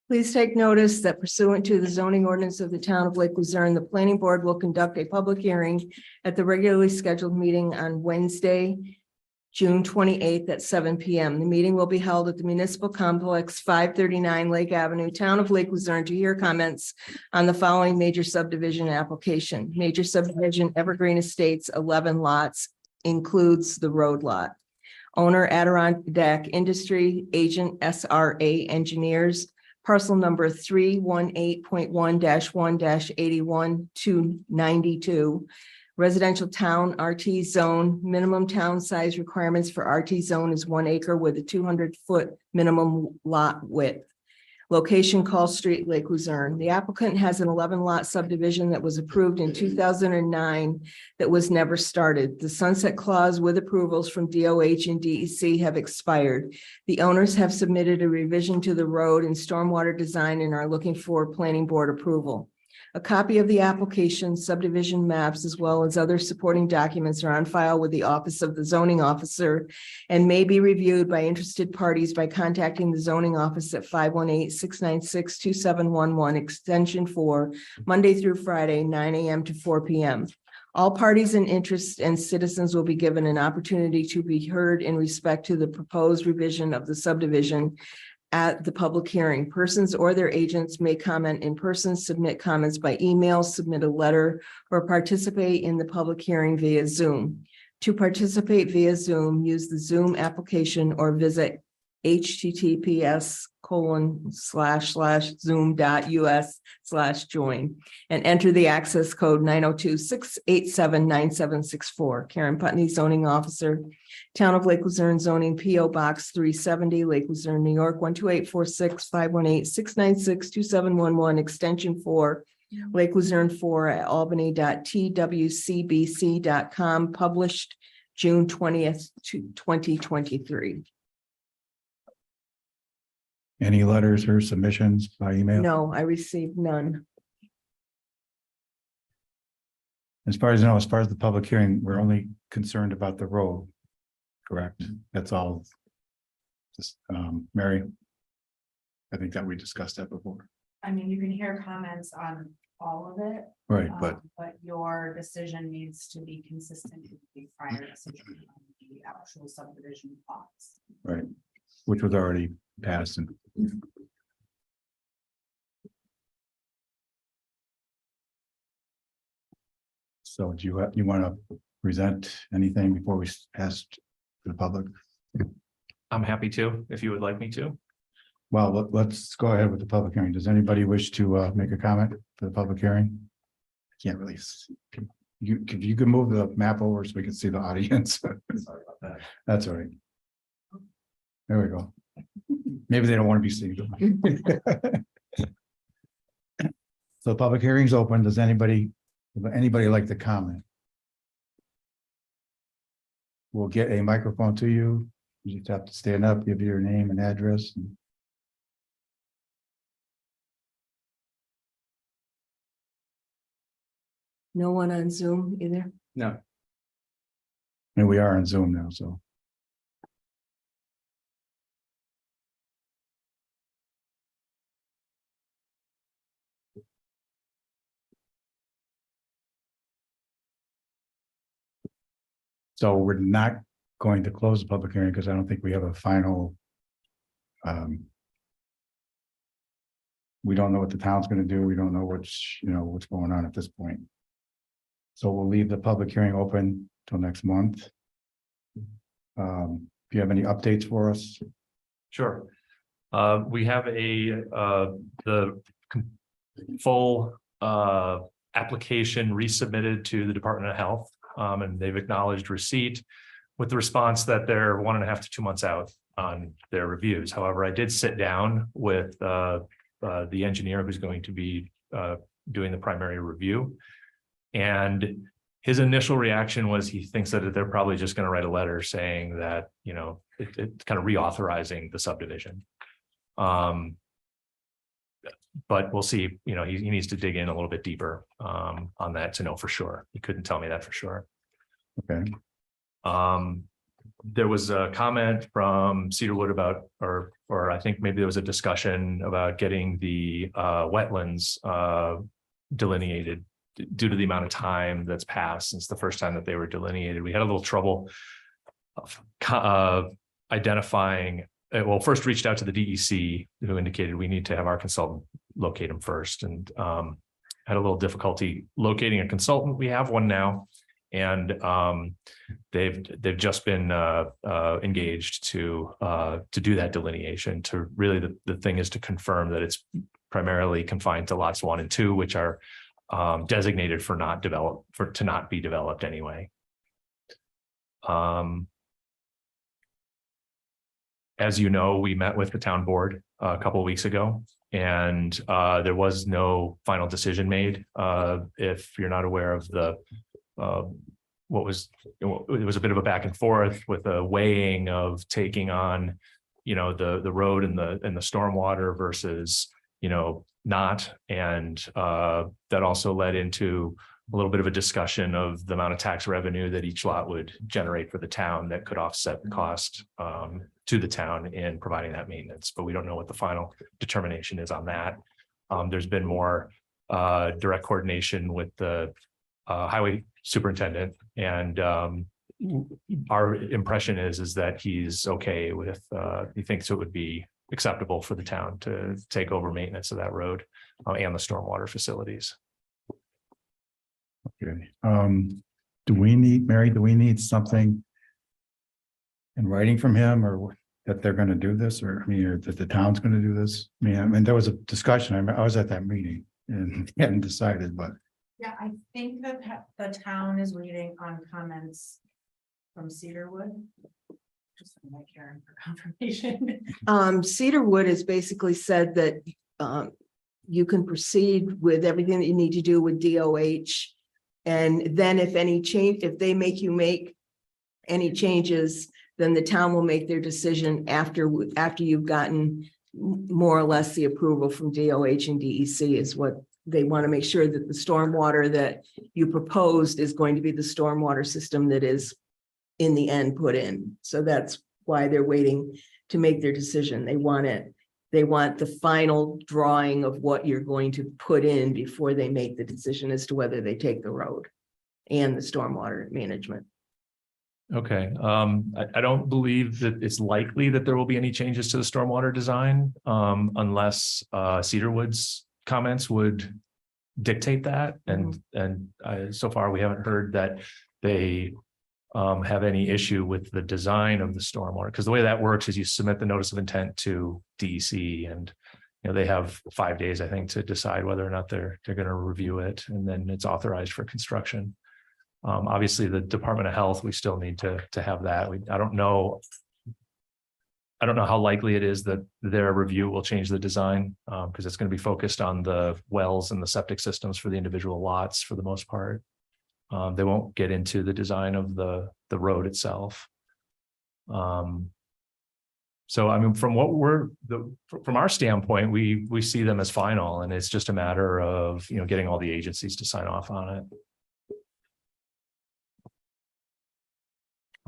Please take notice that pursuant to the zoning ordinance of the town of Lake Luzerne, the planning board will conduct a public hearing at the regularly scheduled meeting on Wednesday, June 28th at 7 p.m. The meeting will be held at the Municipal Complex, 539 Lake Avenue, Town of Lake Luzerne, to hear comments on the following major subdivision application. Major subdivision Evergreen Estates, 11 lots, includes the road lot. Owner Adirondack Industry, agent SRA Engineers, parcel number 318.1-1-81-292. Residential town RT zone, minimum town size requirements for RT zone is 1 acre with a 200-foot minimum lot width. Location, Call Street, Lake Luzerne. The applicant has an 11-lot subdivision that was approved in 2009 that was never started. The sunset clause with approvals from DOH and DEC have expired. The owners have submitted a revision to the road and stormwater design and are looking for planning board approval. A copy of the application, subdivision maps, as well as other supporting documents are on file with the Office of the Zoning Officer and may be reviewed by interested parties by contacting the zoning office at 518-696-2711, extension 4, Monday through Friday, 9 a.m. to 4 p.m. All parties in interest and citizens will be given an opportunity to be heard in respect to the proposed revision of the subdivision at the public hearing. Persons or their agents may comment in person, submit comments by email, submit a letter, or participate in the public hearing via Zoom. To participate via Zoom, use the Zoom application or visit https://zoom.us/join and enter the access code 902-687-9764. Karen Putney, zoning officer, Town of Lake Luzerne, zoning, P.O. Box 370, Lake Luzerne, New York, 12846, 518-696-2711, extension 4, Lake Luzerne 4 at albany.twcbc.com, published June 20th, 2023. Any letters or submissions by email? No, I received none. As far as I know, as far as the public hearing, we're only concerned about the road. Correct. That's all. Just, Mary. I think that we discussed that before. I mean, you can hear comments on all of it. Right, but Your decision needs to be consistent with the prior decision on the actual subdivision plots. right, which was already passed and. So do you want to present anything before we pass to the public? I'm happy to, if you would like me to. Well, let's go ahead with the public hearing. Does anybody wish to make a comment for the public hearing? I can't really. You can move the map over so we can see the audience. Sorry about that. That's all right. There we go. Maybe they don't want to be seen. So the public hearing's open. Does anybody like to comment? We'll get a microphone to you. You just have to stand up, give your name and address. No one on Zoom either? No. And we are on Zoom now, so. So we're not going to close the public hearing because I don't think we have a final. We don't know what the town's going to do. We don't know what's going on at this point. So we'll leave the public hearing open till next month. If you have any updates for us? Sure. We have the full application resubmitted to the Department of Health, and they've acknowledged receipt with the response that they're 1.5 to 2 months out on their reviews. However, I did sit down with the engineer who's going to be doing the primary review. And his initial reaction was he thinks that they're probably just going to write a letter saying that, it's kind of reauthorizing the subdivision. But we'll see, he needs to dig in a little bit deeper on that to know for sure. He couldn't tell me that for sure. Okay. there was a comment from Cedarwood about, or I think maybe there was a discussion about getting the wetlands delineated due to the amount of time that's passed since the first time that they were delineated. We had a little trouble identifying. Well, first reached out to the DEC, who indicated we need to have our consultant locate them first, and had a little difficulty locating a consultant. We have one now, and they've just been engaged to do that delineation. To really, the thing is to confirm that it's primarily confined to lots 1 and 2, which are designated for to not be developed anyway. As you know, we met with the town board a couple of weeks ago, and there was no final decision made. If you're not aware of the it was a bit of a back and forth with a weighing of taking on, the road and the stormwater versus, not. And that also led into a little bit of a discussion of the amount of tax revenue that each lot would generate for the town that could offset the cost to the town in providing that maintenance. But we don't know what the final determination is on that. There's been more direct coordination with the highway superintendent, and our impression is that he's okay with, he thinks it would be acceptable for the town to take over maintenance of that road and the stormwater facilities. Okay. Do we need something in writing from him, or that they're going to do this, or or that the town's going to do this? I mean, there was a discussion. I was at that meeting and hadn't decided, but Yeah, I think that the town is waiting on comments from Cedarwood. Just like Karen for confirmation. Cedarwood has basically said that you can proceed with everything that you need to do with DOH. And then if they make you make any changes, then the town will make their decision after you've gotten more or less the approval from DOH and DEC. Is what they want to make sure that the stormwater that you proposed is going to be the stormwater system that is in the end put in. So that's why they're waiting to make their decision. They want the final drawing of what you're going to put in before they make the decision as to whether they take the road and the stormwater management. Okay, I don't believe that it's likely that there will be any changes to the stormwater design unless Cedarwood's comments would dictate that. And so far we haven't heard that they have any issue with the design of the stormwater, because the way that works is you submit the notice of intent to DEC, and they have 5 days, I think, to decide whether or not they're going to review it, and then it's authorized for construction. Obviously, the Department of Health, we still need to have that. I don't know how likely it is that their review will change the design, because it's going to be focused on the wells and the septic systems for the individual lots for the most part. They won't get into the design of the road itself. So, I mean, from our standpoint, we see them as final, and it's just a matter of, getting all the agencies to sign off on it.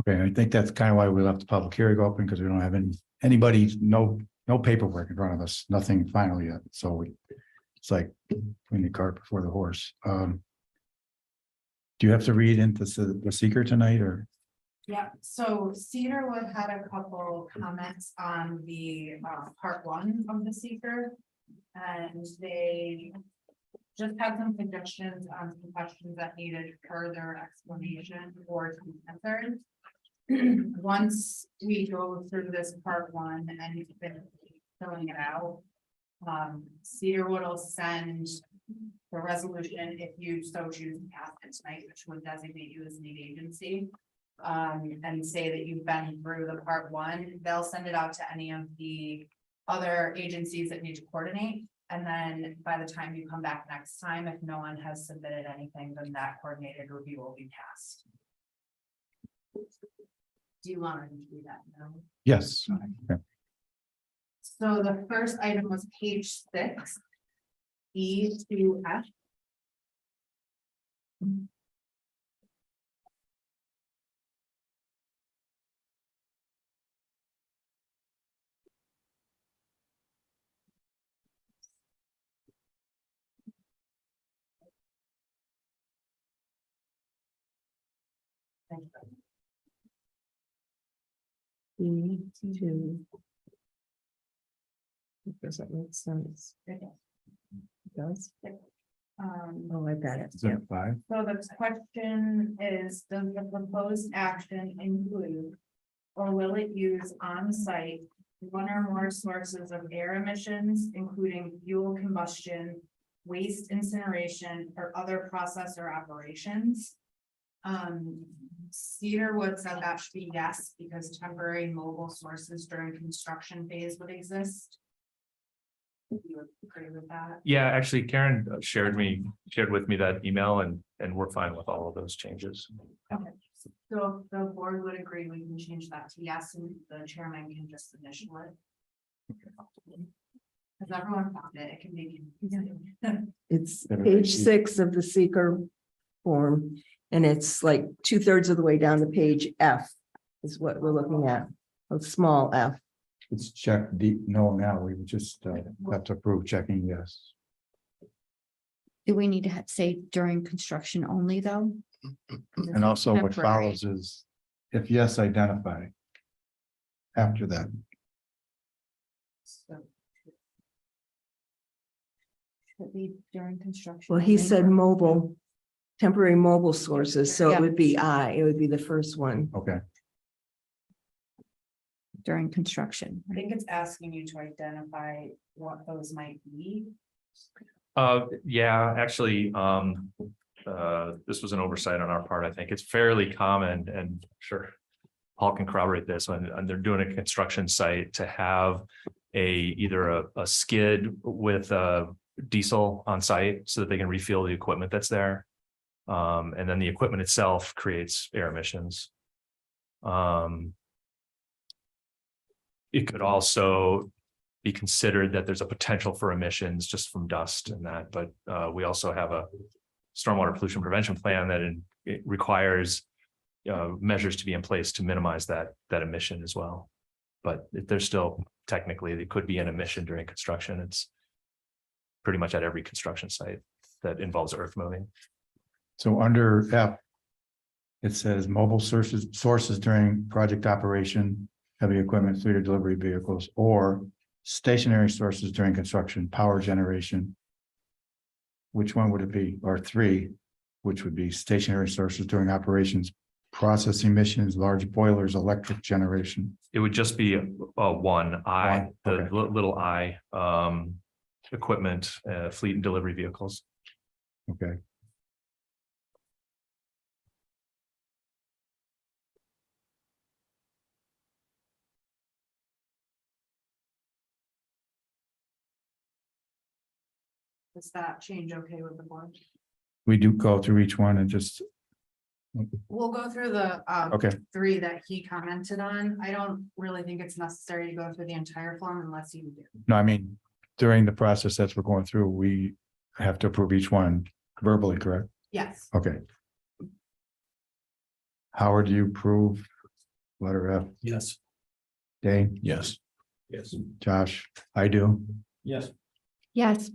okay, I think that's kind of why we left the public hearing open, because we don't have no paperwork in front of us, nothing final yet. So it's like putting the cart before the horse. Do you have to read into the seeker tonight, or? Yeah, so Cedarwood had a couple comments on the part 1 of the seeker. And they just had some suggestions on some questions that needed further explanation or to be answered. Once we go through this part 1 and you've been filling it out, Cedarwood will send the resolution, if you so choose to pass it tonight, which would designate you as lead agency, and say that you've been through the part 1. They'll send it out to any of the other agencies that need to coordinate. And then by the time you come back next time, if no one has submitted anything, then that coordinated review will be passed. Do you want to do that now? Yes. Okay. So the first item was page 6, E to F. E2. Does that make sense? It does? Oh, I got it. Is that 5? So the question is, does the proposed action include or will it use on-site one or more sources of air emissions, including fuel combustion, waste incineration, or other process or operations? Cedarwood said that should be yes, because temporary mobile sources during construction phase would exist. You would agree with that? Yeah, actually Karen shared with me that email and we're fine with all of those changes. Okay, so if the board would agree, we can change that to yes, and the chairman can just initial it. Because everyone found it, it can be confusing. It's Everybody page sees- 6 of the seeker form, and it's like 2/3 of the way down the page. F is what we're looking at, a small f. It's checked deep, no, now we would just have to approve checking yes. Do we need to say during construction only, though? And also what Temporary. follows is, if yes, identify. After that, Should be during construction. Well, he only. said mobile, temporary mobile sources, so it Yeah. would be it would be the first one. okay, During construction. I think it's asking you to identify what those might be. Yeah, actually, this was an oversight on our part. I think it's fairly common and sure. Paul can corroborate this when they're doing a construction site to have either a skid with a diesel on site so that they can refuel the equipment that's there. And then the equipment itself creates air emissions. It could also be considered that there's a potential for emissions just from dust and that, but we also have a stormwater pollution prevention plan that it requires measures to be in place to minimize that emission as well. But there's still technically, it could be an emission during construction. It's pretty much at every construction site that involves earth moving. so under F. It says mobile sources during project operation, heavy equipment, fleet or delivery vehicles, or stationary sources during construction, power generation. Which one would it be? Or 3, which would be stationary sources during operations, process emissions, large boilers, electric generation. It would just be one I, One, the okay. little I, equipment, fleet and delivery vehicles. Okay. Does that change okay with the board? We do go through each one and just, We'll go through the okay, 3 that he commented on. I don't really think it's necessary to go through the entire form unless you do. no, I mean, during the process that we're going through, we have to approve each one verbally, correct? Yes. Okay. Howard, do you approve letter F? Yes. Dane? Yes. Yes. Josh? I do. Yes. Yes,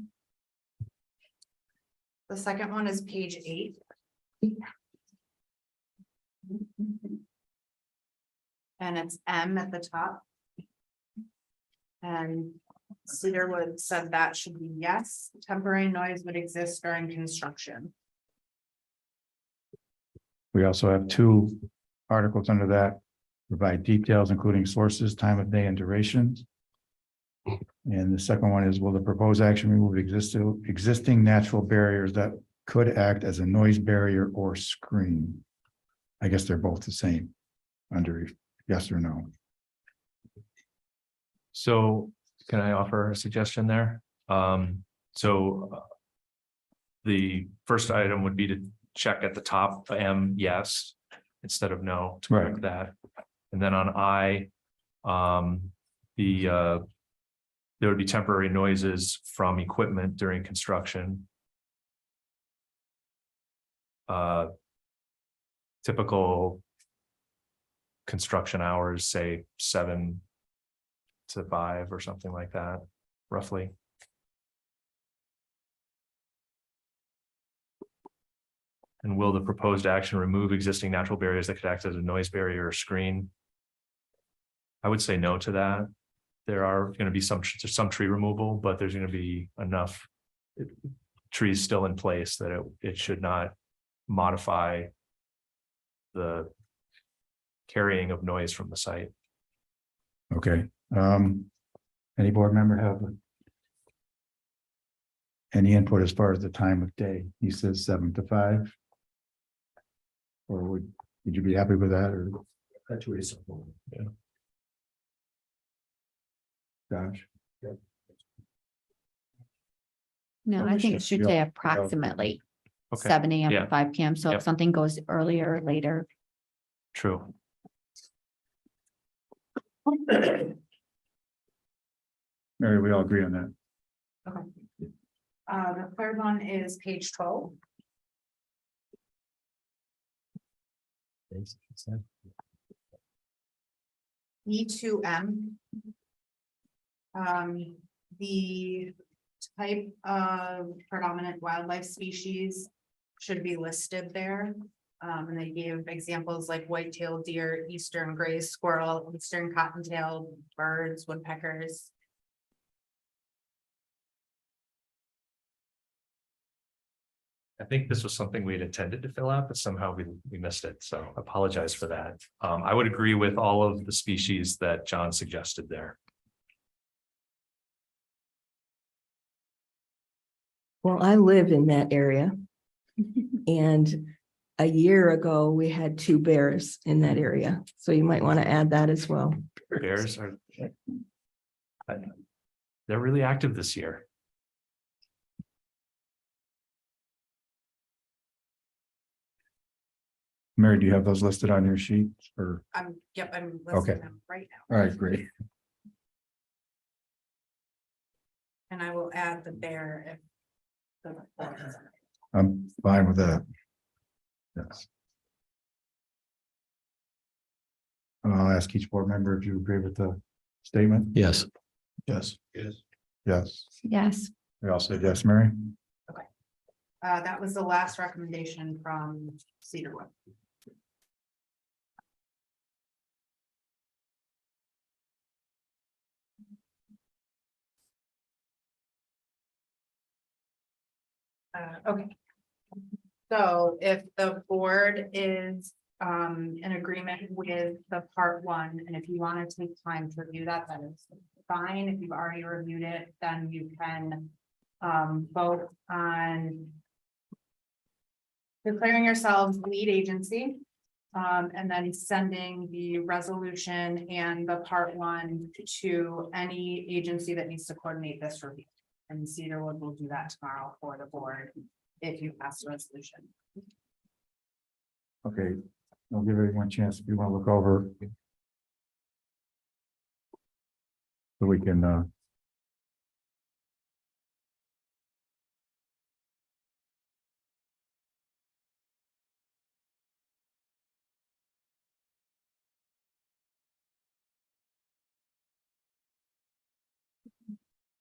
The second one is page 8. And it's M at the top. And Cedarwood said that should be yes, temporary noise would exist during construction. We also have 2 articles under that. Provide details, including sources, time of day and durations. And the second one is, will the proposed action remove existing natural barriers that could act as a noise barrier or screen? I guess they're both the same under yes or no. So can I offer a suggestion there? The first item would be to check at the top, yes, instead of no, to correct Right. that. And then on I, there would be temporary noises from equipment during construction. Typical construction hours, say 7 to 5 or something like that, roughly. And will the proposed action remove existing natural barriers that could act as a noise barrier or screen? I would say no to that. There are going to be some tree removal, but there's going to be enough trees still in place that it should not modify the carrying of noise from the site. Okay, any board member have any input as far as the time of day? He says 7 to 5. Or would you be happy with that, or? That's reasonable. Yeah. Josh? No, I think it should say approximately Okay. 7 AM Yeah. to 5 PM. So Yep. if something goes earlier or later, True. Mary, we all agree on that. The third one is page 12. E2M. The type of predominant wildlife species should be listed there. And they gave examples like white-tailed deer, eastern gray squirrel, eastern cottontail birds, woodpeckers. I think this was something we had intended to fill out, but somehow we missed it. So apologize for that. I would agree with all of the species that John suggested there. Well, I live in that area. And a year ago, we had 2 bears in that area. So you might want to add that as well. Bears are. They're really active this year. Mary, do you have those listed on your sheet, or? Yep, I'm Okay. listing them right now. All right, great. And I will add the bear if. the- I'm fine with that. Yes. I'll ask each board member if you agree with the statement. Yes. Yes. Yes. Yes. yes. We all said yes, Mary? That was the last recommendation from Cedarwood. Okay. So if the board is in agreement with the part 1, and if you want to take time to review that, that is fine. If you've already reviewed it, then you can vote on declaring yourselves lead agency, and then sending the resolution and the part 1 to any agency that needs to coordinate this review. And Cedarwood will do that tomorrow for the board if you pass the resolution. Okay, I'll give everyone a chance if you want to look over. So we can,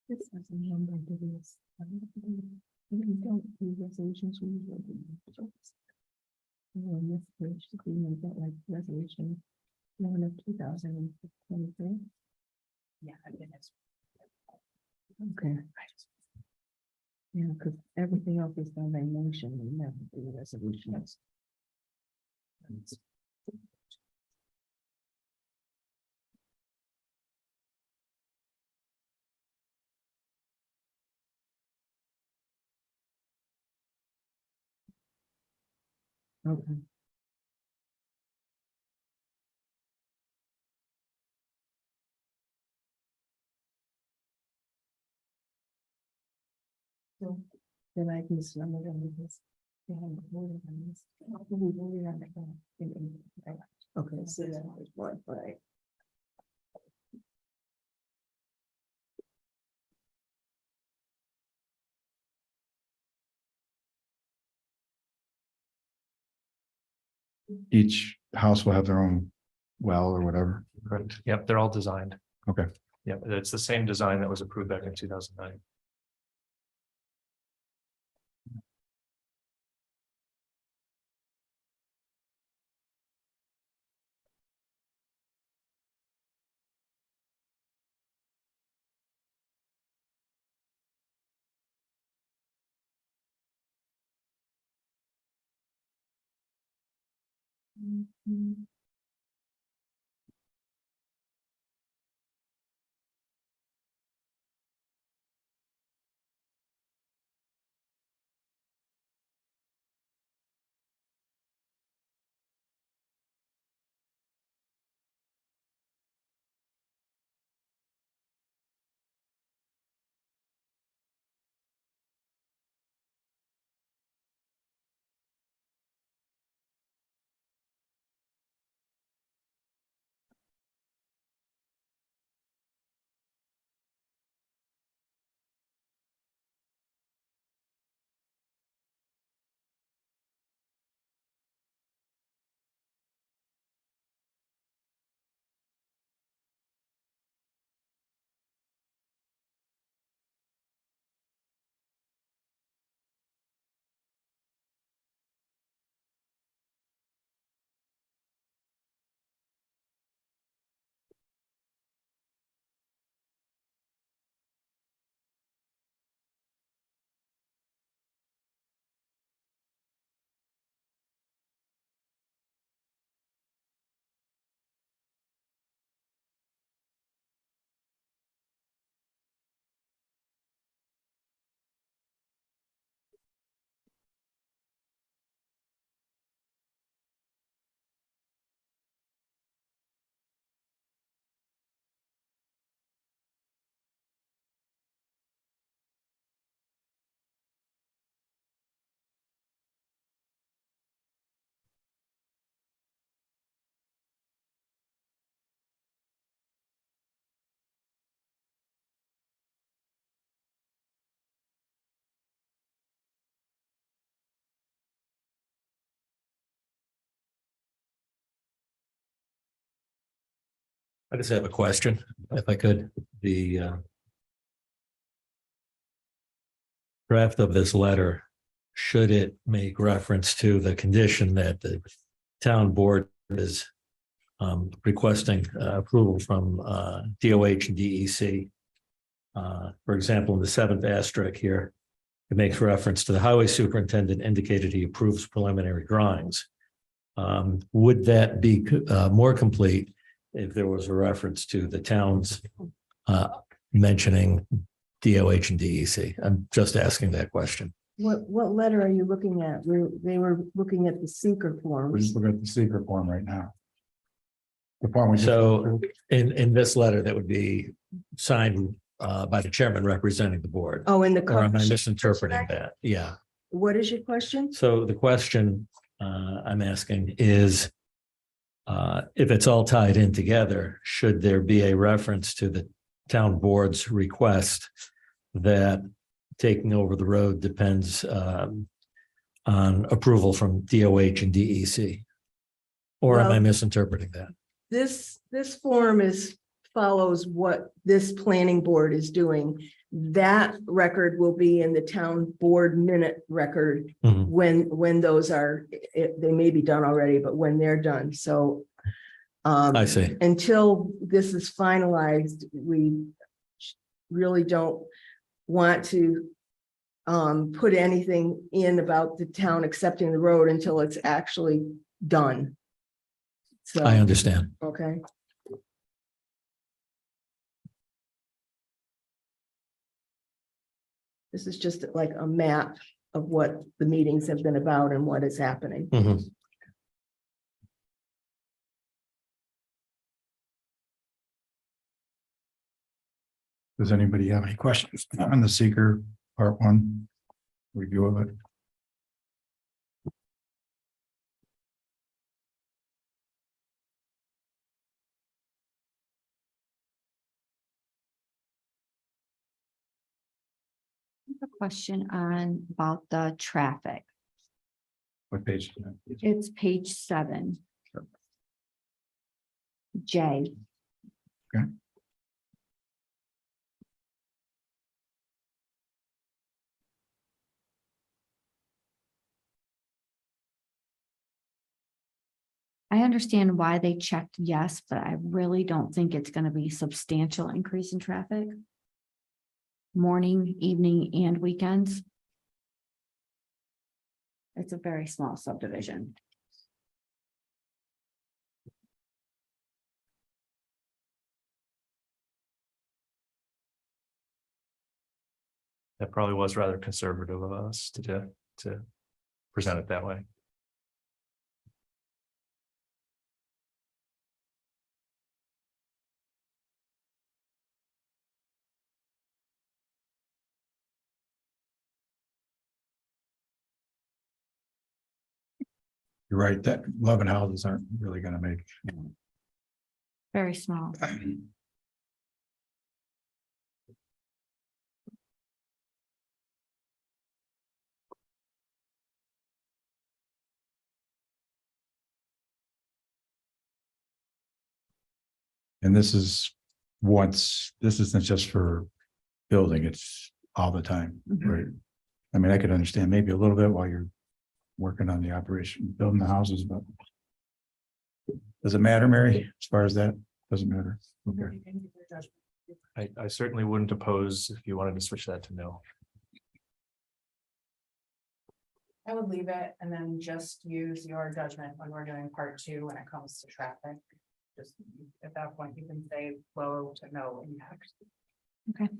This doesn't number to this. We don't do resolutions. We usually do. This page should be that like resolution 1 of 2023. Yeah, I think it's. Okay. Yeah, because everything else is done by motion and never do resolutions. Okay. So then I can sum it on this. They haven't voted on this. We voted on it. Okay, so that was one, right? each house will have their own well or whatever. Correct. Yep, they're all designed. Okay. Yep, it's the same design that was approved back in 2009. I just have a question, if I could. The draft of this letter, should it make reference to the condition that the town board is requesting approval from DOH and DEC? For example, in the 7th asterisk here, it makes reference to the highway superintendent indicated he approves preliminary drawings. Would that be more complete if there was a reference to the towns mentioning DOH and DEC? I'm just asking that question. What letter are you looking at? They were looking at the seeker We're forms. just looking at the secret form right now. The form we just. So in this letter that would be signed by the chairman representing the board. Oh, in the. Or am I cover sheet. misinterpreting that? Yeah. What is your question? So the question I'm asking is, if it's all tied in together, should there be a reference to the town board's request that taking over the road depends on approval from DOH and DEC? Or am I Well, misinterpreting that? This form follows what this planning board is doing. That record will be in the town board minute record Mhm. when those are, they may be done already, but when they're done, so. I see. Until this is finalized, we really don't want to put anything in about the town accepting the road until it's actually done. So, I understand. okay. This is just like a map of what the meetings have been about and what is happening. Mhm. Does anybody have any questions on the seeker part 1 review of it? A question on about the traffic. What page? It's page 7. J. Okay. I understand why they checked yes, but I really don't think it's going to be substantial increase in traffic. Morning, evening, and weekends. It's a very small subdivision. That probably was rather conservative of us to present it that way. You're right, that 11 houses aren't really gonna make. Very small. And this is this isn't just for building, it's all the time, right? I mean, I could understand maybe a little bit while you're working on the operation, building the houses, but. Does it matter, Mary, as far as that? Doesn't matter. Okay. I certainly wouldn't oppose if you wanted to switch that to no. I would leave it and then just use your judgment when we're doing part 2 when it comes to traffic. Just at that point, you can say low to no impact. Okay.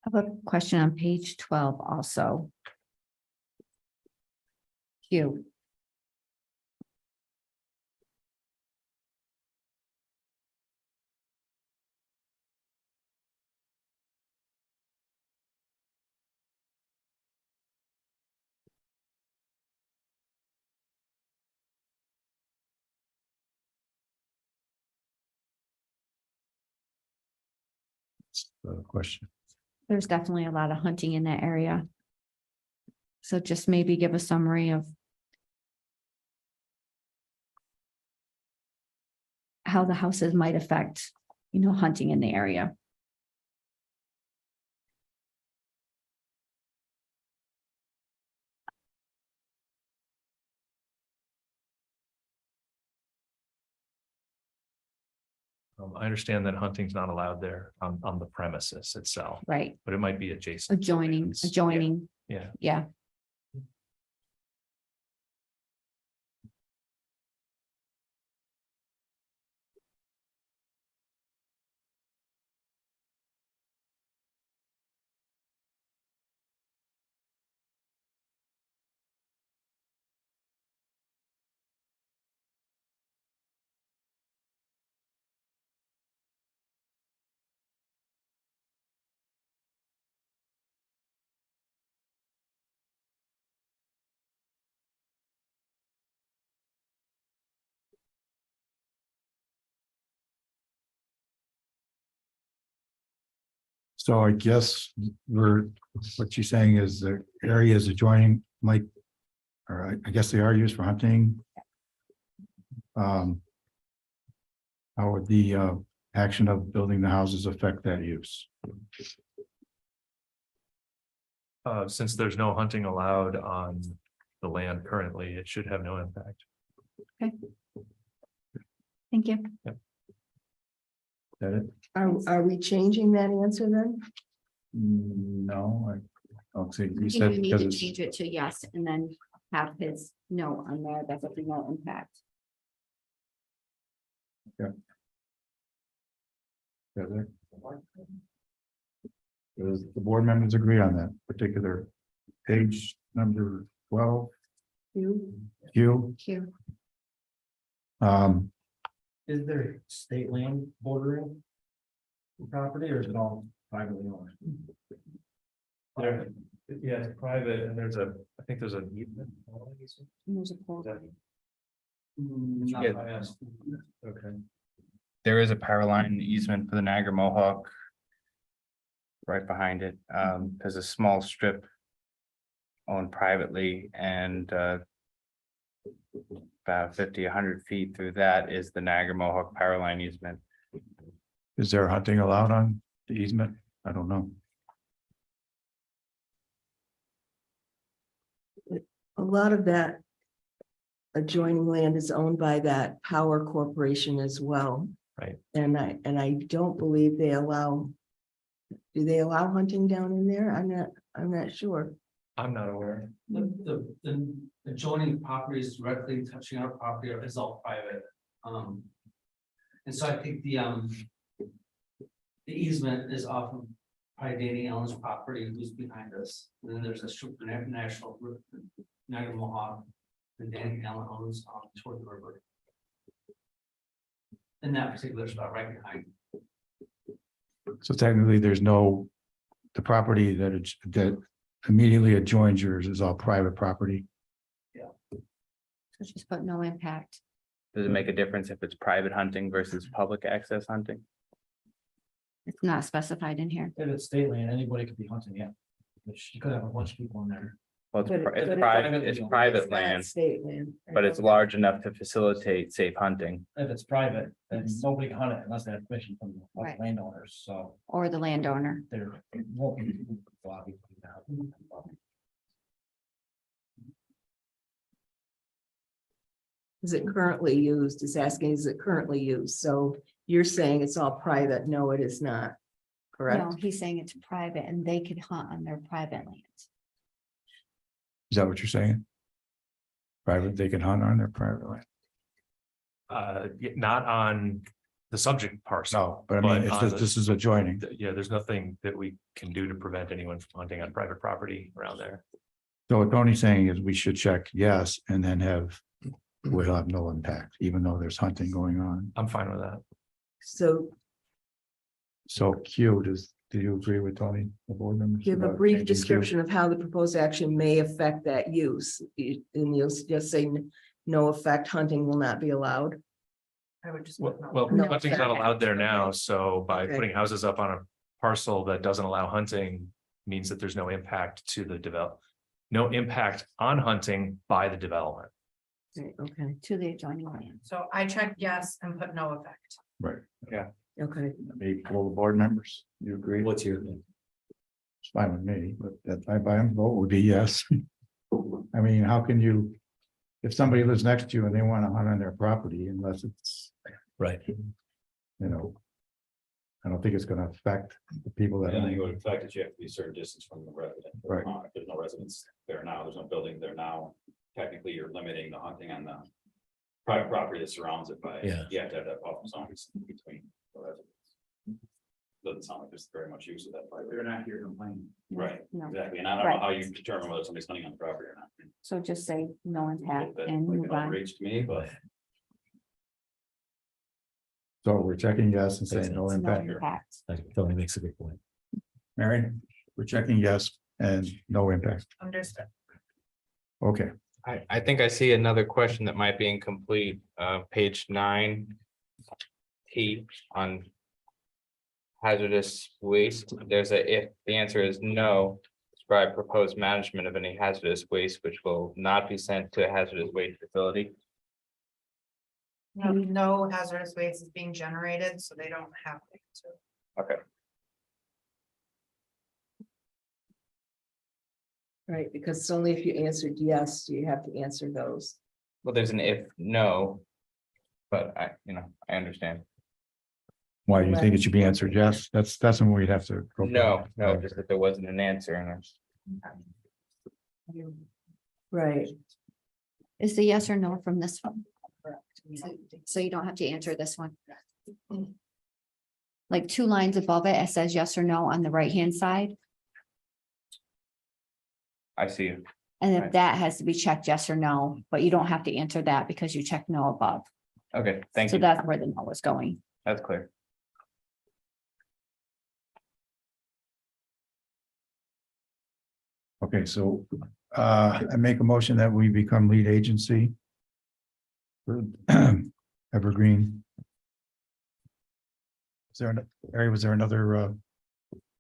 I have a question on page 12 also. Q. That's the question. There's definitely a lot of hunting in that area. So just maybe give a summary of how the houses might affect, hunting in the area. I understand that hunting's not allowed there on the premises itself, Right, but it might be adjacent. adjoining, buildings. Yeah. yeah. So I guess what she's saying is the areas adjoining might, or I guess they are used for hunting. How would the action of building the houses affect that use? Since there's no hunting allowed on the land currently, it should have no impact. Thank you. That it? Are we changing that answer then? No, I don't see, I you think said we need because to it's, change it to yes, and then have his note on there, that's a no impact. does it? Does the board members agree on that particular page number 12? You? Q, Q. Is there state land bordering the property or is it all privately owned? There, yeah, it's private and I think there's a. There's a poll. Not Yeah. by us. Okay. There is a power line easement for the Niagara Mohawk. Right behind it, there's a small strip. Owned privately and about 100 feet through that is the Niagara Mohawk power line easement. is there hunting allowed on the easement? I don't know. A lot of that adjoining land is owned by that power corporation as well. Right. And I don't believe they allow. Do they allow hunting down in there? I'm not sure. I'm not aware. The adjoining properties directly touching our property is all private. And so I think the easement is off of probably Danny Allen's property who's behind us. And then there's a strip of national Niagara Mohawk that Danny Allen owns toward the river. In that particular spot right behind. So technically, there's no, the property that immediately adjoins yours is all private property. So just put no impact. Does it make a difference if it's private hunting versus public access hunting? It's not specified in here. If it's state land, anybody could be hunting, yeah. Which you could have a bunch of people in there. Well, it's But it- pri- but it's it- private, it's private It's not land, State land. but it's large enough to facilitate safe hunting. If it's private, then nobody can hunt it unless they have permission from the Right. landowners, so Or the landowner. there won't be. a lot of people now. Is it currently used? Is asking, is it currently used? So you're saying it's all private? No, it is not. No, Correct? he's saying it's private and they could hunt on their private land. Is that what you're saying? Private, they can hunt on their private land? Not on the subject parcel. No, but I mean, it's on just, the- this is adjoining. Yeah, there's nothing that we can do to prevent anyone from hunting on private property around there. So what Tony's saying is we should check yes, and then we'll have no impact, even though there's hunting going on. I'm fine with that. So So Q, do you agree with Tony, the board members? give a about brief changing Q? description of how the proposed action may affect that use. And you'll just say no effect, hunting will not be allowed. I would just. Well, No. hunting's not allowed there now, so by Okay. putting houses up on a parcel that doesn't allow hunting means that there's no impact to the no impact on hunting by the development. Okay, To the adjoining land. So I checked yes and put no effect. Right, okay. maybe all the board members, you agree? What's your thing? It's fine with me, but that my vote would be yes. I mean, how can you, if somebody lives next to you and they want to hunt on their property, unless it's, Right. you know. I don't think it's gonna affect the people that. I think it would affect it, you have to be a certain distance from the resident. Right. If there's no residents there now, there's no building there now, technically you're limiting the hunting on the private property that surrounds it by, Yeah. you have to have that buffer zone between the residents. Doesn't sound like there's very much use of that. They're not here complaining. Right, No. exactly, and I don't know how you determine whether somebody's hunting on the property or not. So just say no A impact little bit and like move an on. overreach to me, but So we're checking yes and saying no No impact. impact. Tony makes a good point. Mary, we're checking yes and no impact. Understood. Okay, I think I see another question that might be incomplete, page 9. T on hazardous waste, there's a, if the answer is no, describe proposed management of any hazardous waste which will not be sent to a hazardous waste facility. No hazardous waste is being generated, so they don't have to. Okay, Right, because it's only if you answered yes, do you have to answer those. well, there's an if no. But I understand. Why you think it should be answered yes? That's when we'd have to. go No, back. just that there wasn't an answer and Right, Is the yes or no from this one? So you don't have to answer this one. Like 2 lines above it, it says yes or no on the right-hand side. I see you. And Right. if that has to be checked yes or no, but you don't have to answer that because you checked no above. Okay, thank So you. that's where the no was going. That's clear. Okay, so I make a motion that we become lead agency. For Evergreen. Was there another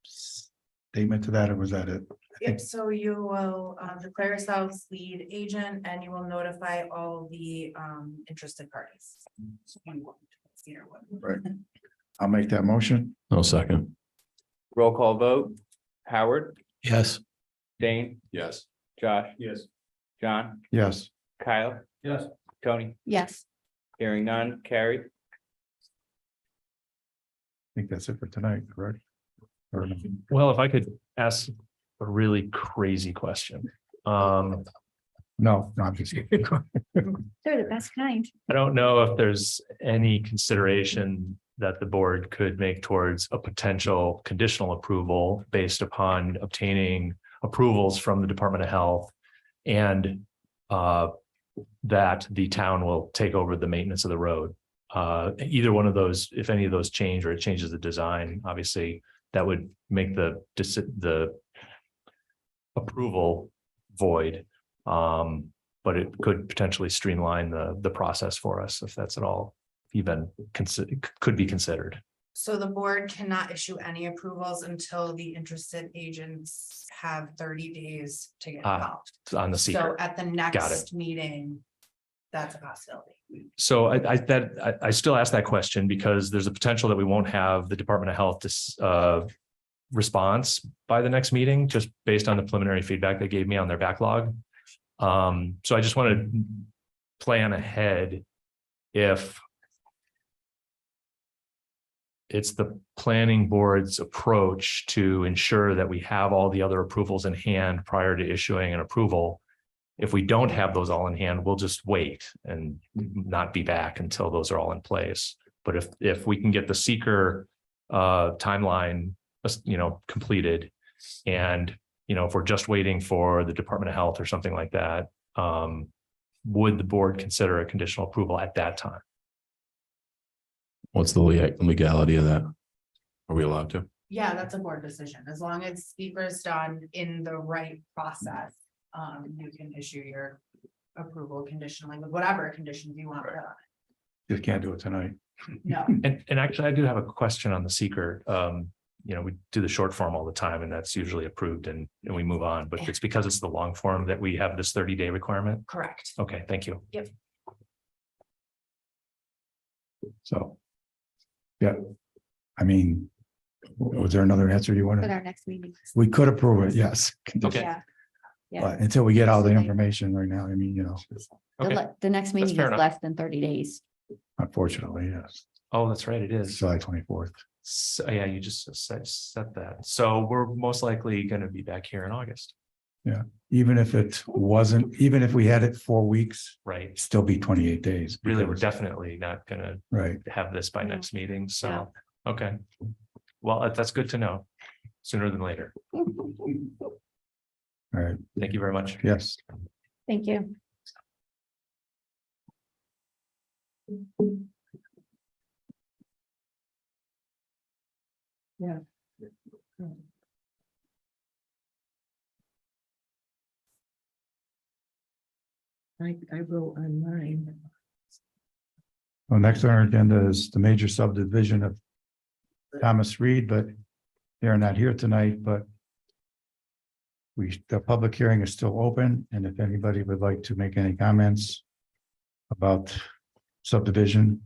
statement to that, or was that it? Yep, so you will declare yourselves lead agent and you will notify all the interested parties. Cedar Wood. Right. I'll make that motion. No second. Roll call vote. Howard, Yes. Dane, Yes. Josh, Yes. John, Yes. Kyle. Yes. Tony, Yes. hearing none, carried. I think that's it for tonight, correct? Or no? Well, if I could ask a really crazy question. No, I'm just kidding. They're the best kind. I don't know if there's any consideration that the board could make towards a potential conditional approval based upon obtaining approvals from the Department of Health and that the town will take over the maintenance of the road. Either one of those, if any of those change or it changes the design, obviously that would make the approval void. But it could potentially streamline the process for us if that's at all even could be considered. So the board cannot issue any approvals until the interested agents have 30 days to get involved. On the So seeker. at the next meeting, that's a possibility. So I still ask that question because there's a potential that we won't have the Department of Health response by the next meeting, just based on the preliminary feedback they gave me on their backlog. So I just want to plan ahead if it's the planning board's approach to ensure that we have all the other approvals in hand prior to issuing an approval. If we don't have those all in hand, we'll just wait and not be back until those are all in place. But if we can get the seeker timeline, completed, and if we're just waiting for the Department of Health or something like that, would the board consider a conditional approval at that time? What's the legality of that? Are we allowed to? Yeah, that's a board decision. As long as speaker is done in the right process, you can issue your approval conditionally with whatever conditions you want. Just can't do it tonight. No, And actually, I do have a question on the seeker. We do the short form all the time and that's usually approved and we move on, but it's because it's the long form that we have this 30-day requirement. correct. Okay, thank you. So. Yeah. I mean, was there another answer you For wanted? our next meeting. We could approve it, yes. Okay. Yeah. Yeah. But until we get all the information right now, I mean, Okay. The next meeting fair is enough. less than 30 days. unfortunately, yes, Oh, that's right, it is. July 24th. So, yeah, you just said that. So we're most likely going to be back here in August, Even if even if we had it 4 weeks, right? it'd still be 28 days. Really, we're because- definitely not going to Right. have this by No. next meeting. So, No. okay. Well, that's good to know sooner than later. All right. Thank you very much. Yes. Thank you. yeah. I wrote on mine. Well, next on our agenda is the major subdivision of Thomas Reed, but they're not here tonight, but the public hearing is still open, and if anybody would like to make any comments about subdivision,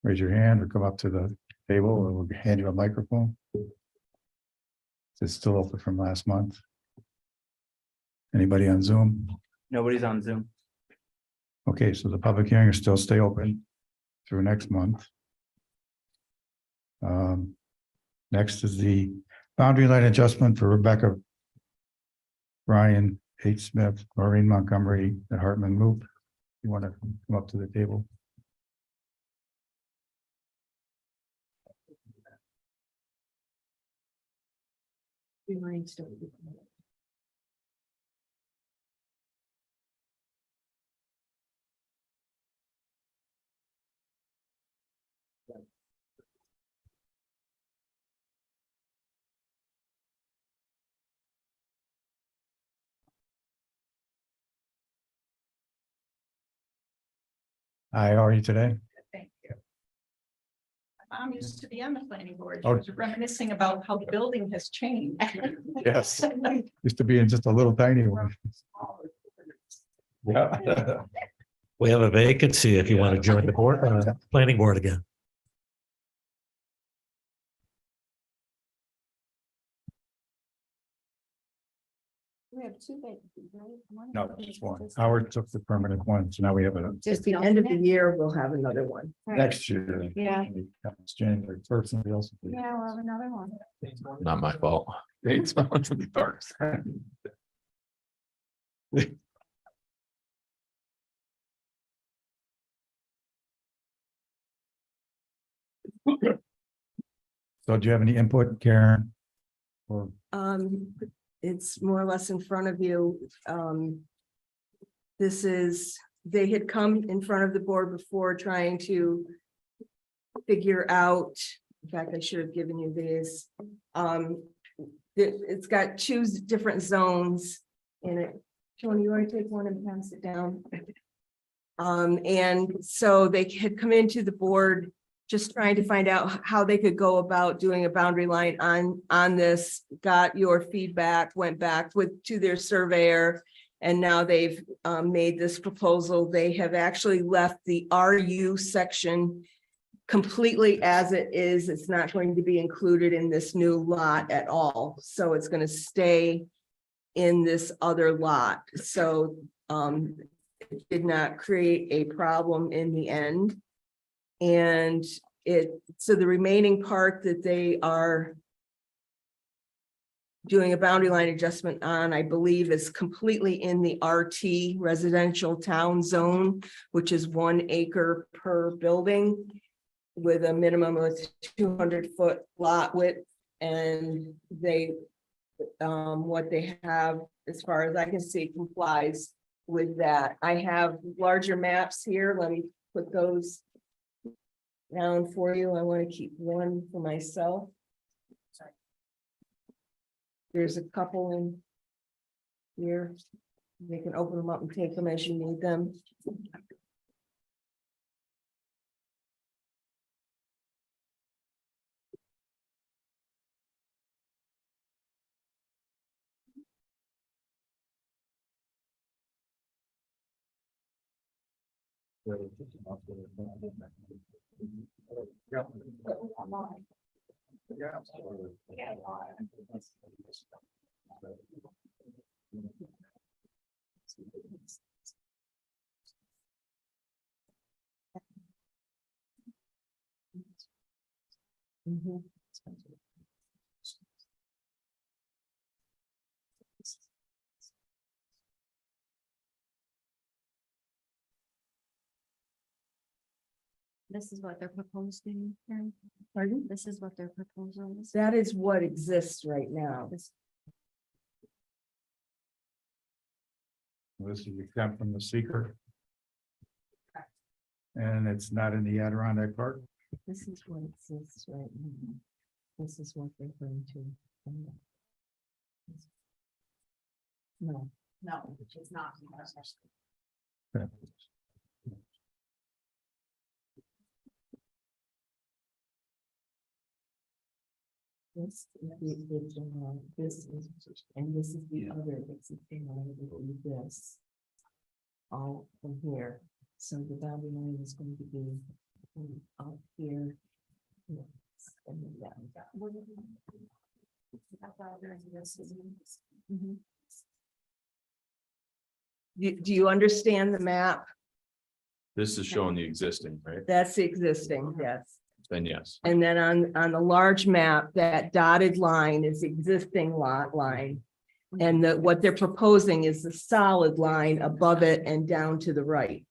raise your hand or come up to the table, or we'll hand you a microphone. It's still open from last month. Anybody on Zoom? Nobody's on Zoom. Okay, so the public hearing will still stay open through next month. Next is the boundary line adjustment for Rebecca Brian H. Smith, Maureen Montgomery at Hartman Loop. You want to come up to the table? Hi, how are you today? Thank you. My mom used to be on the planning board. She Oh. was reminiscing about how the building has changed. Yes. Used to be in just a little tiny one. Yeah. We have a vacancy if you want to join the board, planning board again. We have two vacancies, right? No, just one. Howard took the permanent one, so now we have a Just the end of the year, we'll have another one. next year. Yeah. It's January first, somebody else. will be- Yeah, we'll have another one. Not my fault. Dates on to the first. So do you have any input, Karen? Or It's more or less in front of you. This is, they had come in front of the board before trying to figure out, in fact, I should have given you these. It's got two different zones in it. Tony, you want to take one and pass it down? And so they had come into the board just trying to find out how they could go about doing a boundary line on this, got your feedback, went back to their surveyor. And now they've made this proposal. They have actually left the RU section completely as it is. It's not going to be included in this new lot at all. So it's going to stay in this other lot. So it did not create a problem in the end. And so the remaining part that they are doing a boundary line adjustment on, I believe, is completely in the RT residential town zone, which is 1 acre per building with a minimum of 200-foot lot width. And they, what they have, as far as I can see, complies with that. I have larger maps here. Let me put those down for you. I want to keep one for myself. There's a couple in here. They can open them up and take them as you need them. Mhm. This is what they're proposing. Karen? Pardon? This is what their proposal is. That is what exists right now. This is exempt from the seeker. And it's not in the Adirondack Park. This is what exists right now. This is what they're going to. No. No, it's not. Okay. This is the original, this is, and this is the other existing line, it would be this. All from here, so the boundary line is going to be up here. And then down. Mhm. Do you understand the map? This is showing the existing, right? That's the existing, yes. Then yes. And then on the large map, that dotted line is existing lot line. And what they're proposing is the solid line above it and down to the right.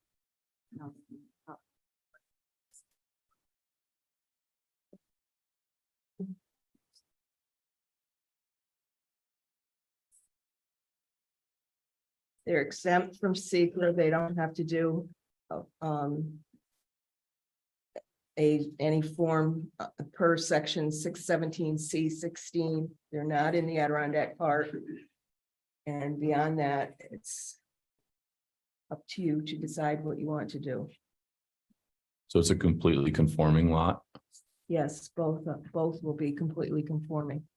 They're exempt from secret. They don't have to do any form per section 617C16. They're not in the Adirondack Park. And beyond that, it's up to you to decide what you want to do. So it's a completely conforming lot Yes, both will be completely conforming.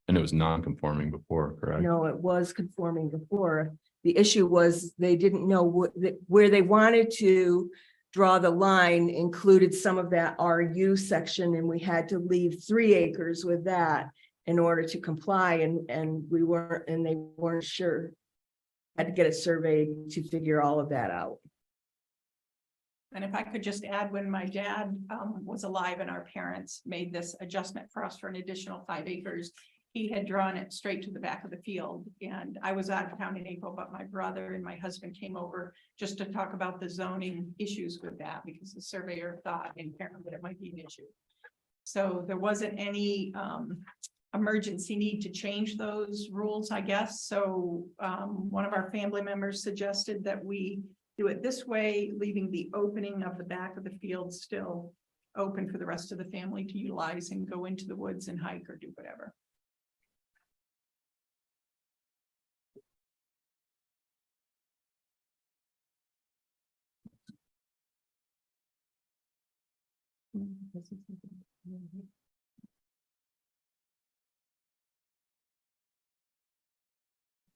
and it was non-conforming before, correct? No, it was conforming before. The issue was they didn't know where they wanted to draw the line included some of that RU section, and we had to leave 3 acres with that in order to comply, and we weren't, and they weren't sure. Had to get a survey to figure all of that out. And if I could just add, when my dad was alive and our parents made this adjustment for us for an additional 5 acres, he had drawn it straight to the back of the field. And I was out of town in April, but my brother and my husband came over just to talk about the zoning issues with that, because the surveyor thought in Paramount that it might be an issue. So there wasn't any emergency need to change those rules, I guess. So one of our family members suggested that we do it this way, leaving the opening of the back of the field still open for the rest of the family to utilize and go into the woods and hike or do whatever.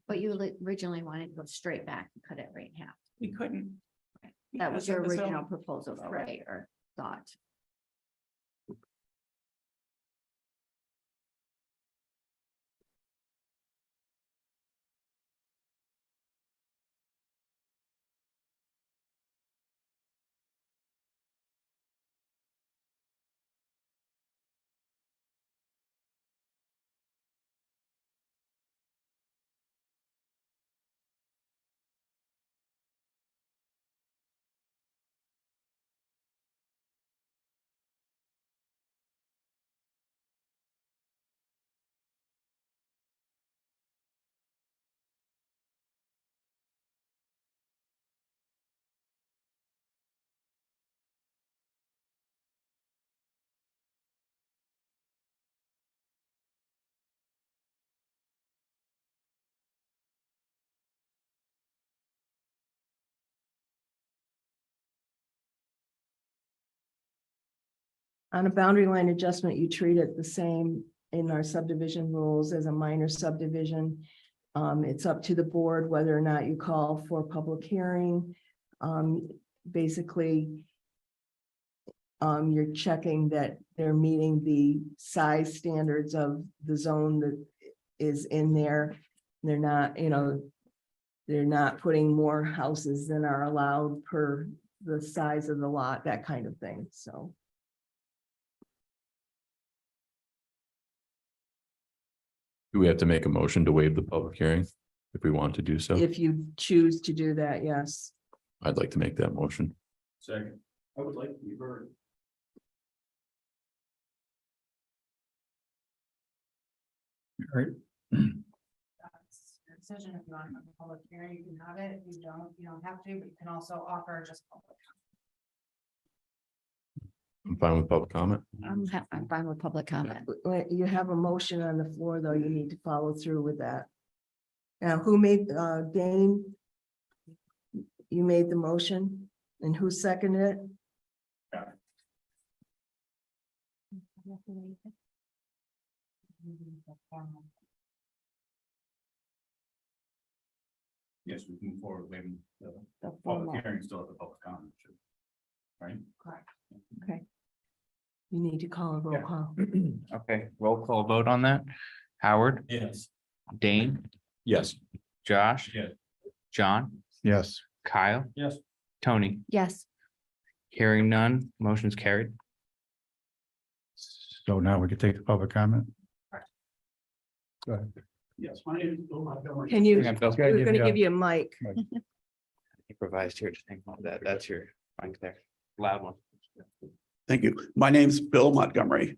But you originally wanted to go straight back and cut it right in half. We couldn't. That was because your of the original zone. proposal, though, Correct. right, or thought? On a boundary line adjustment, you treat it the same in our subdivision rules as a minor subdivision. It's up to the board whether or not you call for a public hearing. Basically, you're checking that they're meeting the size standards of the zone that is in there. They're not, they're not putting more houses than are allowed per the size of the lot, that kind of thing, so. Do we have to make a motion to waive the public hearing if we want to do so? If you choose to do that, yes. I'd like to make that motion. Second, I would like to be heard. That's your decision. If you want to have a public hearing, you can have it. If you don't have to, but you can also offer just public. I'm fine with public comment. I'm fine with public comment. Wait, you have a motion on the floor, though. You need to follow through with that. Now, who made, Dane? You made the motion, and who seconded it? Yes, we can move forward, waiving the The formal. public hearing, still at the public comment. Right? Correct. Okay. You need to call a roll call. Okay, roll call vote on that. Howard, Yes. Dane, Yes. Josh. Yes. John, Yes, Kyle. Yes. Tony, Yes, hearing none, motion's carried. so now we can take the public comment. Go ahead. Yes, my name is Bill Montgomery. Can you, Yeah, Bill. we're gonna give you a mic. Improvised here, just think about that, that's your mic there, loud one. Thank you. My name's Bill Montgomery.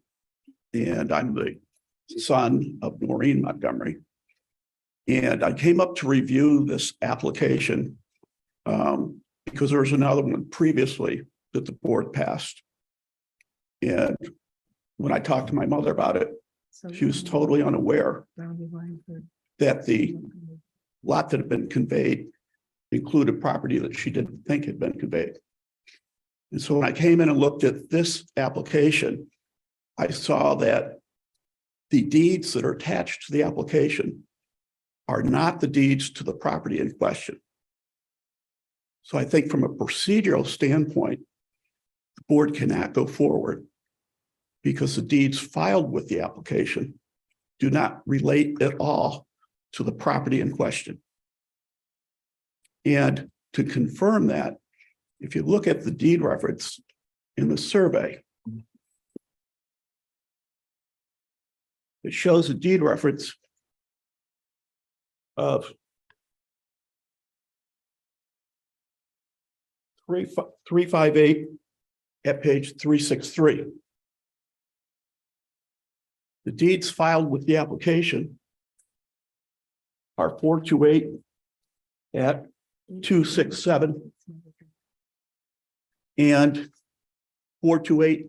And I'm the son of Noreen Montgomery. And I came up to review this application because there was another one previously that the board passed. And when I talked to my mother about it, she was totally unaware that the lot that had been conveyed included property that she didn't think had been conveyed. And so when I came in and looked at this application, I saw that the deeds that are attached to the application are not the deeds to the property in question. So I think from a procedural standpoint, the board cannot go forward because the deeds filed with the application do not relate at all to the property in question. And to confirm that, if you look at the deed reference in the survey, it shows a deed reference of 358 at page 363. The deeds filed with the application are 428 at 267 and 428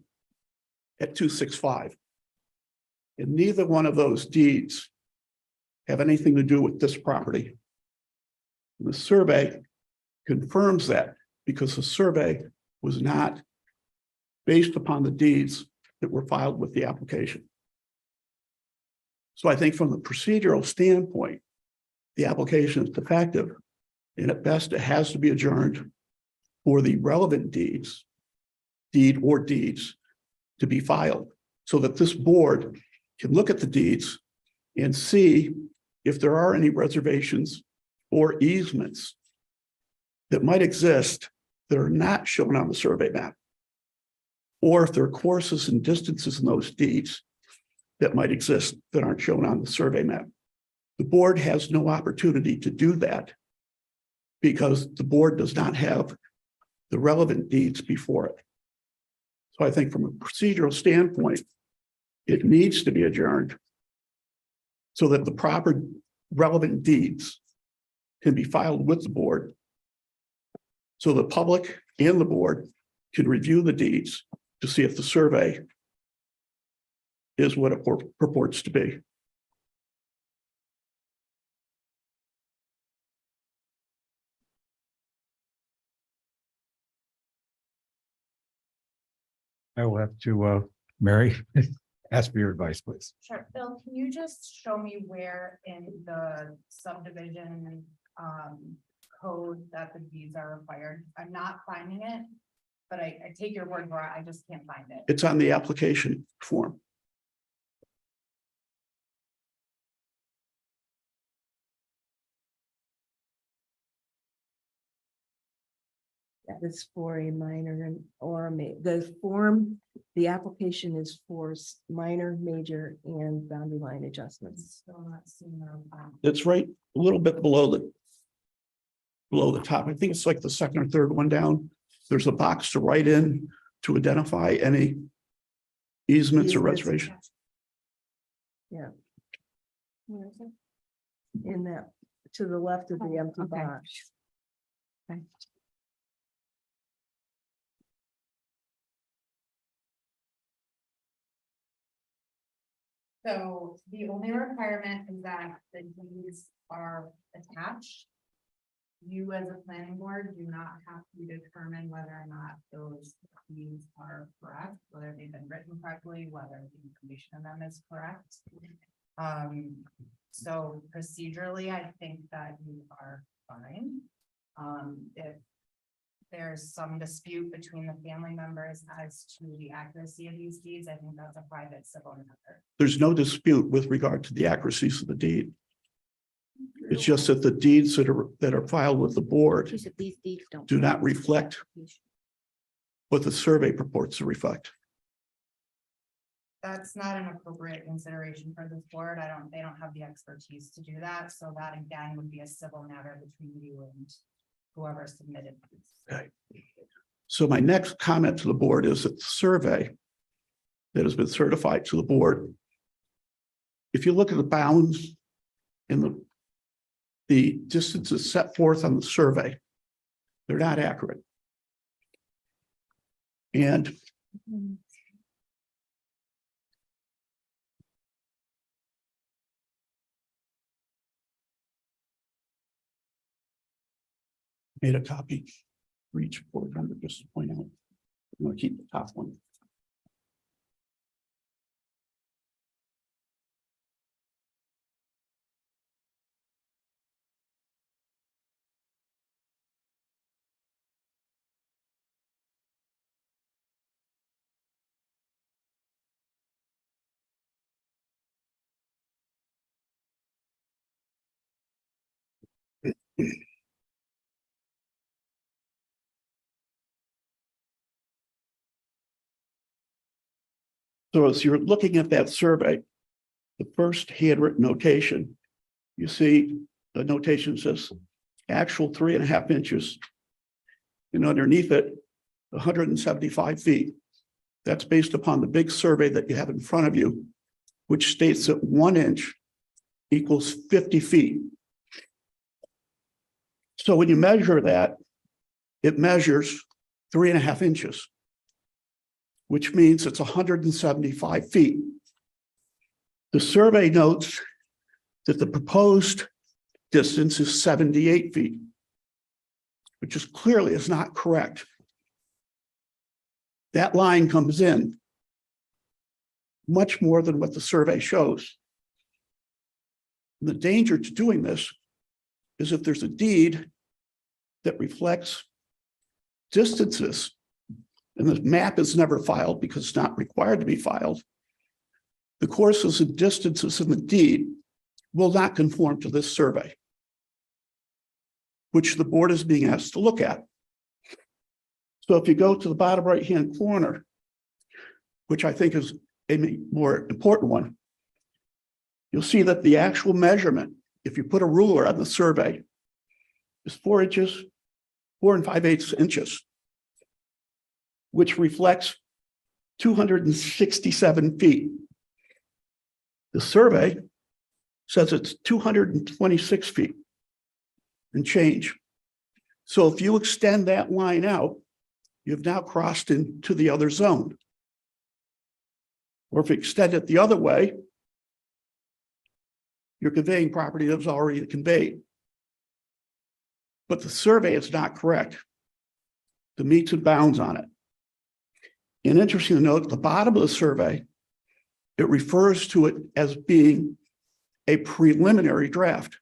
at 265. And neither one of those deeds have anything to do with this property. The survey confirms that because the survey was not based upon the deeds that were filed with the application. So I think from the procedural standpoint, the application is defective, and at best it has to be adjourned for the relevant deeds, deed or deeds, to be filed so that this board can look at the deeds and see if there are any reservations or easements that might exist that are not shown on the survey map, or if there are courses and distances in those deeds that might exist that aren't shown on the survey map. The board has no opportunity to do that because the board does not have the relevant deeds before it. So I think from a procedural standpoint, it needs to be adjourned so that the proper relevant deeds can be filed with the board so the public and the board can review the deeds to see if the survey is what it purports to be. I will have to, Mary, ask for your advice, please. Sure. Bill, can you just show me where in the subdivision code that the deeds are required? I'm not finding it, but I take your word for it. I just can't find it. It's on the application form. That is for a minor or the form, the application is for minor, major, and boundary line adjustments. Still not seeing the, It's right a little bit below the top. I think it's like the second or third one down. There's a box to write in to identify any easements or reservations. Yeah. Where is it? In that, to the left of the empty Okay. box. Okay. So the only requirement is that the deeds are attached. You as a planning board do not have to determine whether or not those deeds are correct, whether they've been written incorrectly, whether the information in them is correct. So procedurally, I think that you are fine. If there's some dispute between the family members as to the accuracy of these deeds, I think that's a private civil matter. There's no dispute with regard to the accuracies of the deed. It's just that the deeds that are filed with the board She said these deeds don't. do not reflect what the survey purports to reflect. That's not an appropriate consideration for this board. They don't have the expertise to do that. So that again would be a civil matter between you and whoever submitted these. Okay. So my next comment to the board is that the survey that has been certified to the board, if you look at the bounds and the distances set forth on the survey, they're not accurate. And made a copy for each board member just to point out. I'm going to keep the top one. So as you're looking at that survey, the first handwritten notation, you see the notation says actual 3.5 inches. And underneath it, 175 feet. That's based upon the big survey that you have in front of you, which states that 1 inch equals 50 feet. So when you measure that, it measures 3.5 inches, which means it's 175 feet. The survey notes that the proposed distance is 78 feet, which is clearly is not correct. That line comes in much more than what the survey shows. The danger to doing this is if there's a deed that reflects distances, and the map is never filed because it's not required to be filed, the courses and distances in the deed will not conform to this survey, which the board is being asked to look at. So if you go to the bottom right-hand corner, which I think is a more important one, you'll see that the actual measurement, if you put a ruler on the survey, is 4 inches, 4 5/8 inches, which reflects 267 feet. The survey says it's 226 feet and change. So if you extend that line out, you've now crossed into the other zone. Or if you extend it the other way, you're conveying property that was already conveyed. But the survey is not correct. The meets and bounds on it. And interesting to note, at the bottom of the survey, it refers to it as being a preliminary draft.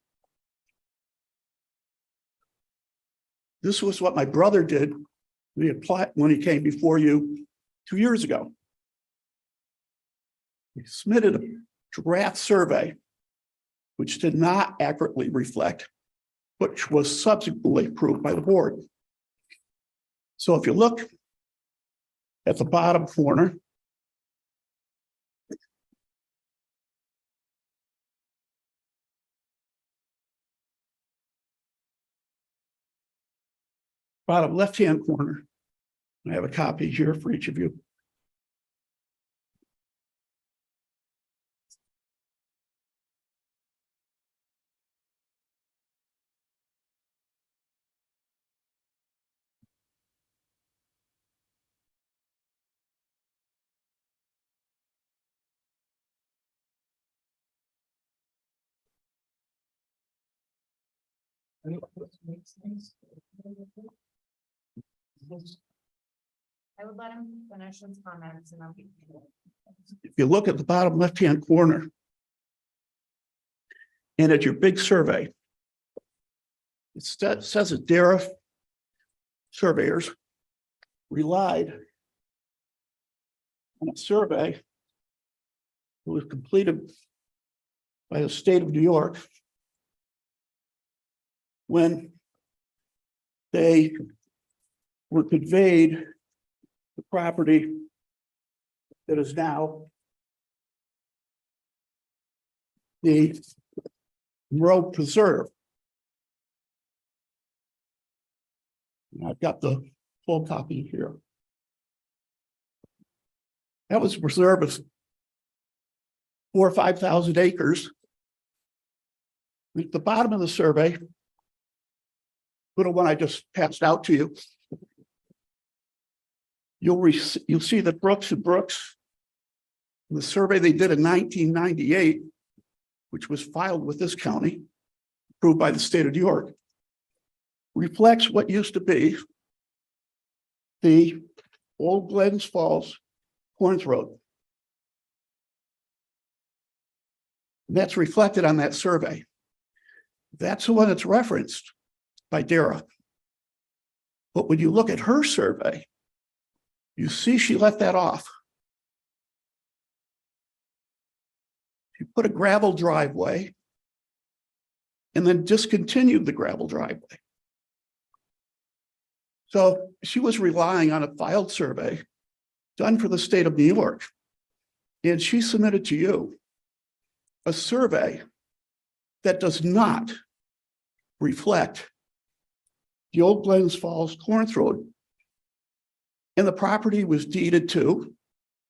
This was what my brother did when he came before you 2 years ago. He submitted a draft survey, which did not accurately reflect, which was subsequently approved by the board. So if you look at the bottom corner, bottom left-hand corner, I have a copy here for each of you. I would let him finish his comments and I'll be. If you look at the bottom left-hand corner and at your big survey, it says that DARA surveyors relied on a survey that was completed by the state of New York when they were conveyed the property that is now the Monroe Preserve. And I've got the full copy here. That was a preserve of 4,000 or 5,000 acres. At the bottom of the survey, little one I just passed out to you, you'll see that Brooks and Brooks, the survey they did in 1998, which was filed with this county, approved by the state of New York, reflects what used to be the old Glens Falls Corns Road. And that's reflected on that survey. That's the one that's referenced by DARA. But when you look at her survey, you see she left that off. She put a gravel driveway and then discontinued the gravel driveway. So she was relying on a filed survey done for the state of New York. And she submitted to you a survey that does not reflect the old Glens Falls Corns Road. And the property was deeded to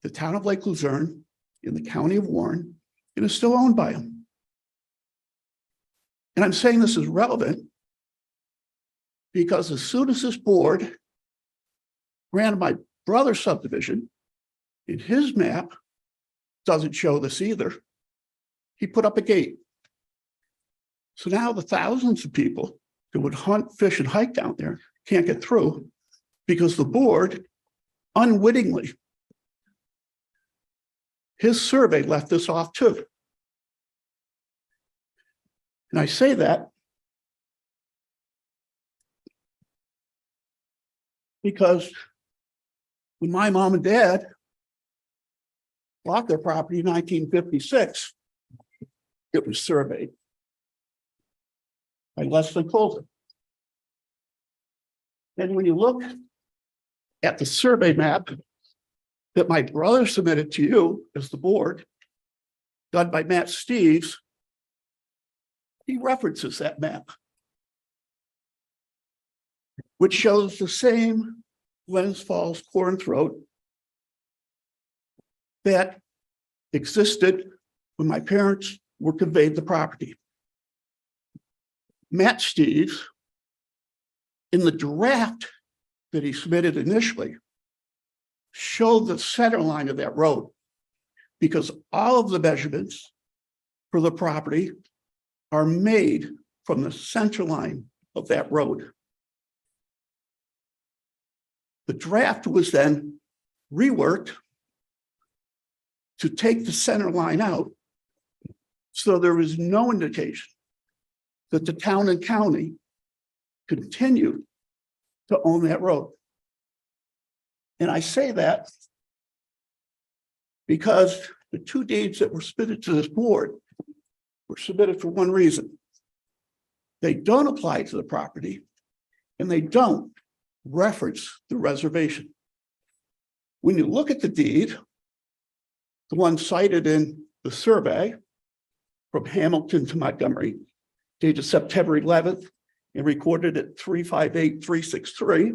the town of Lake Luzerne in the county of Warren and is still owned by them. And I'm saying this is relevant because as soon as this board granted my brother's subdivision, in his map doesn't show this either, he put up a gate. So now the thousands of people that would hunt, fish, and hike down there can't get through because the board unwittingly, his survey left this off too. And I say that because when my mom and dad bought their property in 1956, it was surveyed by Leslie Colton. And when you look at the survey map that my brother submitted to you as the board, done by Matt Steves, he references that map, which shows the same Glens Falls Corns Road that existed when my parents were conveyed the property. Matt Steves, in the draft that he submitted initially, showed the center line of that road because all of the measurements for the property are made from the center line of that road. The draft was then reworked to take the center line out, so there was no indication that the town and county continued to own that road. And I say that because the two deeds that were submitted to this board were submitted for one reason. They don't apply to the property and they don't reference the reservation. When you look at the deed, the one cited in the survey from Hamilton to Montgomery, dated September 11th and recorded at 358363.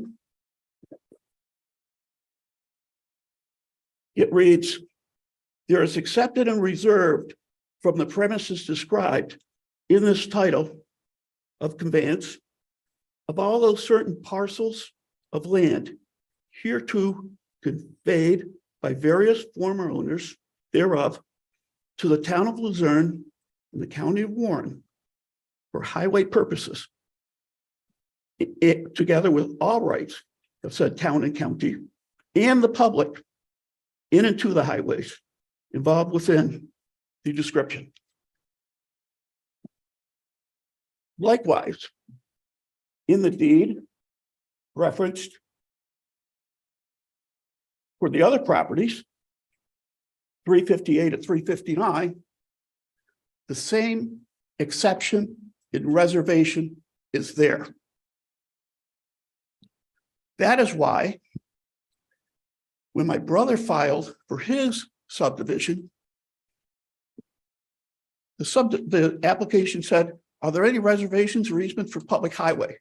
It reads, there is accepted and reserved from the premises described in this title of conveyance of all those certain parcels of land hereto conveyed by various former owners thereof to the town of Luzerne and the county of Warren for highway purposes, it together with all rights of said town and county and the public in and to the highways involved within the description. Likewise, in the deed referenced for the other properties, 358 to 359, the same exception in reservation is there. That is why when my brother filed for his subdivision, the application said, are there any reservations or easements for public highway?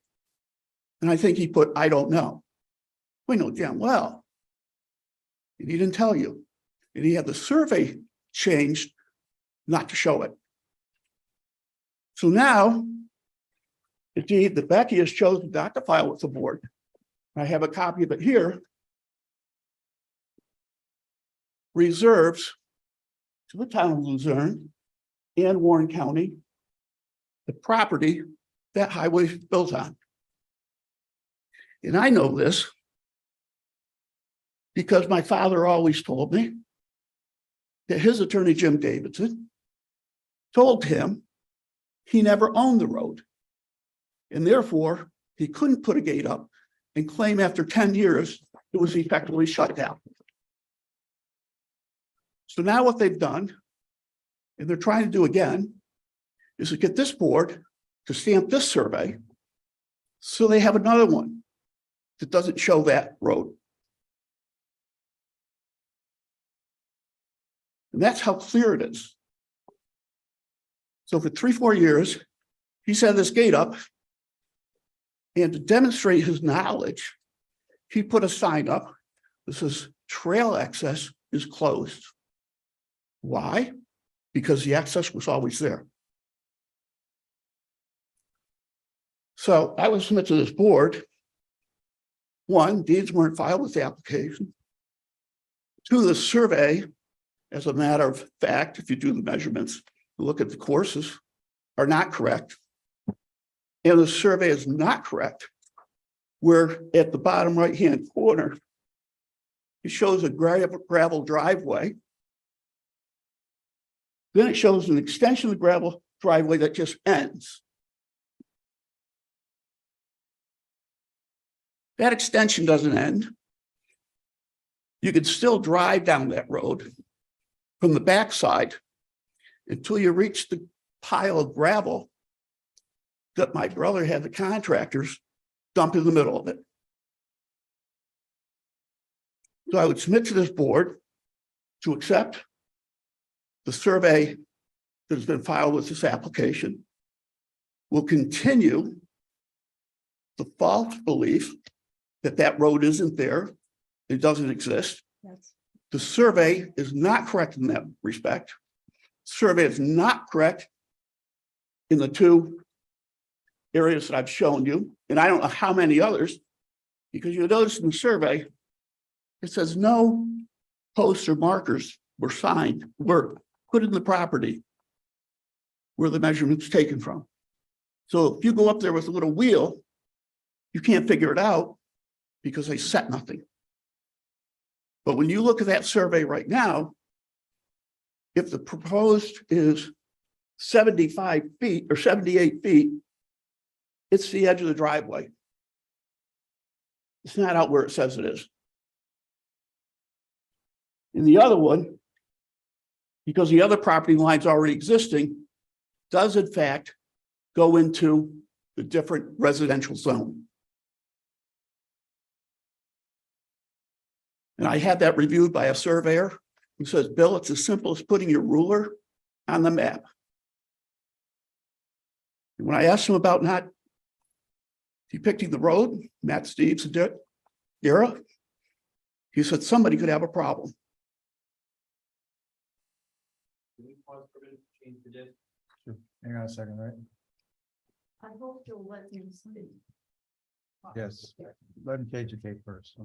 And I think he put, I don't know. We know damn well. And he didn't tell you. And he had the survey changed not to show it. So now, the deed that Becky has chosen not to file with the board. I have a copy of it here. Reserves to the town of Luzerne and Warren County the property that highway is built on. And I know this because my father always told me that his attorney, Jim Davidson, told him he never owned the road. And therefore, he couldn't put a gate up and claim after 10 years it was effectively shut down. So now what they've done, and they're trying to do again, is to get this board to stamp this survey so they have another one that doesn't show that road. And that's how clear it is. So for 3-4 years, he's had this gate up, and to demonstrate his knowledge, he put a sign up that says trail access is closed. Why? Because the access was always there. So I would submit to this board, 1, deeds weren't filed with the application. 2, the survey, as a matter of fact, if you do the measurements, look at the courses, are not correct. And the survey is not correct, where at the bottom right-hand corner, it shows a gravel driveway. Then it shows an extension of the gravel driveway that just ends. That extension doesn't end. You could still drive down that road from the backside until you reach the pile of gravel that my brother had the contractors dump in the middle of it. So I would submit to this board to accept the survey that has been filed with this application. Will continue the false belief that that road isn't there, it doesn't exist. Yes. The survey is not correct in that respect. Survey is not correct in the 2 areas that I've shown you, and I don't know how many others, because you notice in the survey, it says no posts or markers were put in the property where the measurement's taken from. So if you go up there with a little wheel, you can't figure it out because they set nothing. But when you look at that survey right now, if the proposed is 75 feet or 78 feet, it's the edge of the driveway. It's not out where it says it is. In the other one, because the other property line's already existing, does in fact go into the different residential zone. And I had that reviewed by a surveyor who says, Bill, it's as simple as putting your ruler on the map. And when I asked him about not depicting the road, Matt Steves era, he said somebody could have a problem. Hang on a second, right? I hope you'll let him speak. Yes. Let him cage the tape first.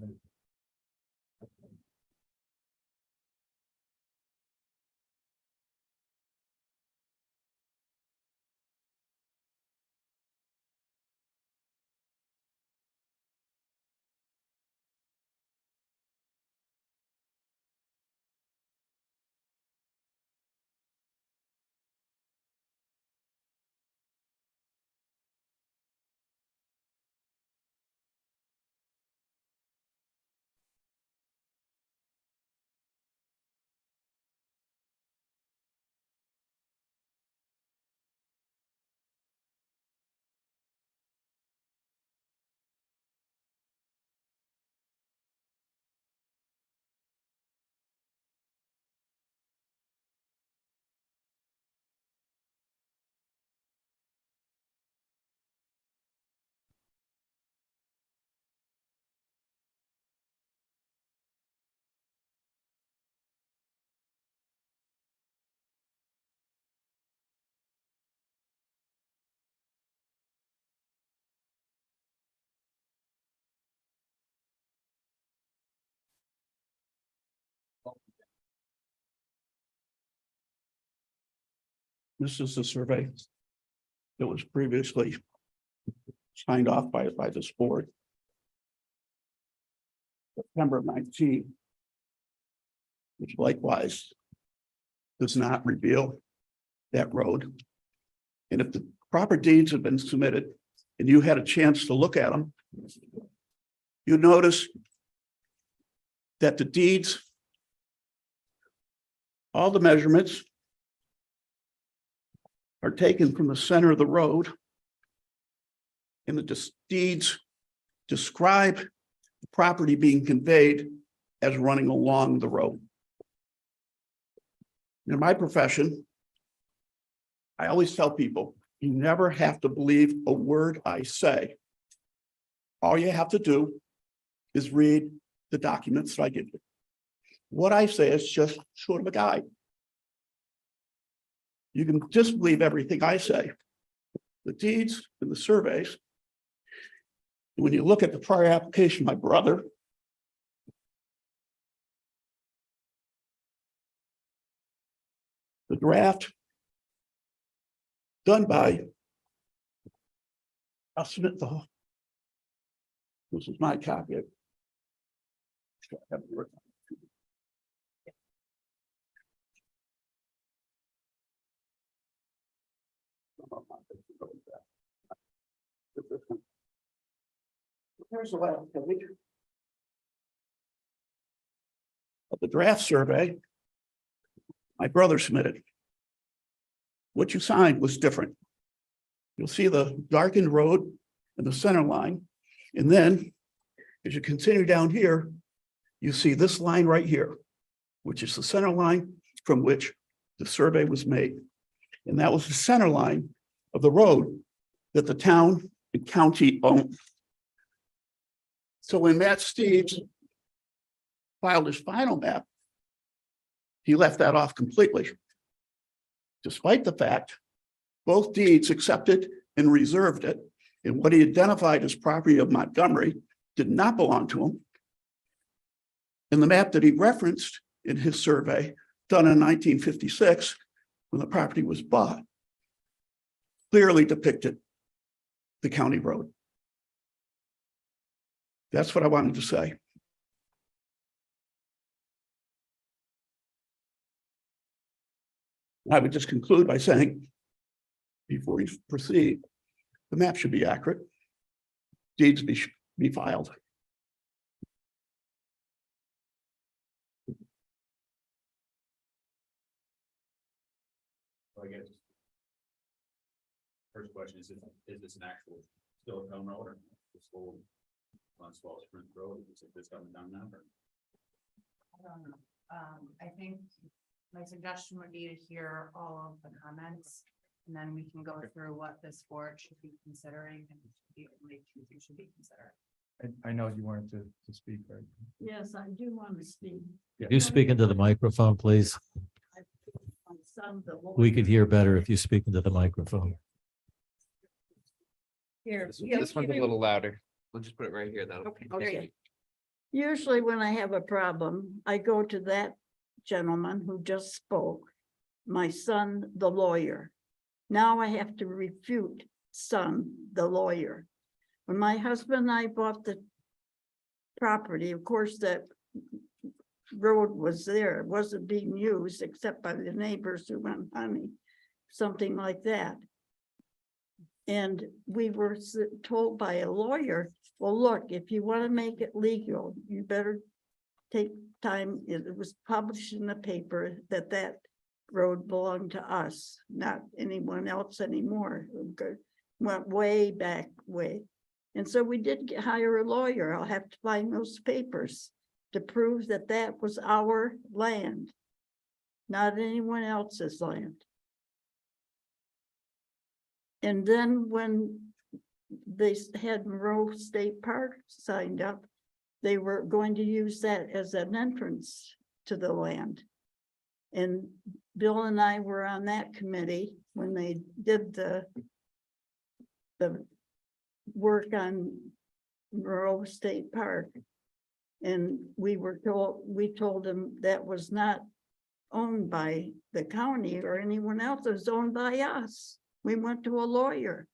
This is the survey that was previously signed off by this board. September 19, which likewise does not reveal that road. And if the proper deeds have been submitted and you had a chance to look at them, you notice that the deeds, all the measurements are taken from the center of the road, and the deeds describe the property being conveyed as running along the road. In my profession, I always tell people, you never have to believe a word I say. All you have to do is read the documents that I give you. What I say is just sort of a guide. You can disbelieve everything I say. The deeds and the surveys. When you look at the prior application, my brother, the draft done by, I'll submit the whole. This is my copy. Here's the last page of the draft survey my brother submitted. What you signed was different. You'll see the darkened road and the center line. And then as you continue down here, you see this line right here, which is the center line from which the survey was made. And that was the center line of the road that the town and county owned. So when Matt Steves filed his final map, he left that off completely. Despite the fact both deeds accepted and reserved it, and what he identified as property of Montgomery did not belong to him. And the map that he referenced in his survey, done in 1956, when the property was bought, clearly depicted the county road. That's what I wanted to say. I would just conclude by saying, before you proceed, the map should be accurate. Deeds be filed. I guess. First question is this an actual still town road or this old Small Sprint Road? Is this coming down now? I don't know. I think my suggestion would be to hear all of the comments. And then we can go through what this board should be considering and should be considering. I know you wanted to speak, right? Yes, I do want to speak. You speak into the microphone, please. My son, the Lord. We could hear better if you speak into the microphone. Here. This one's a little louder. We'll just put it right here, though. Okay, there you go. Usually when I have a problem, I go to that gentleman who just spoke, my son, the lawyer. Now I have to refute son, the lawyer. When my husband and I bought the property, of course, that road was there. It wasn't being used except by the neighbors who went hunting, something like that. And we were told by a lawyer, well, look, if you want to make it legal, you better take time. It was published in the paper that that road belonged to us, not anyone else anymore. It went way back way. And so we did hire a lawyer. I'll have to find those papers to prove that that was our land, not anyone else's land. And then when they had Monroe State Park signed up, they were going to use that as an entrance to the land. And Bill and I were on that committee when they did the work on Monroe State Park. And we told them that was not owned by the county or anyone else. It was owned by us. We went to a lawyer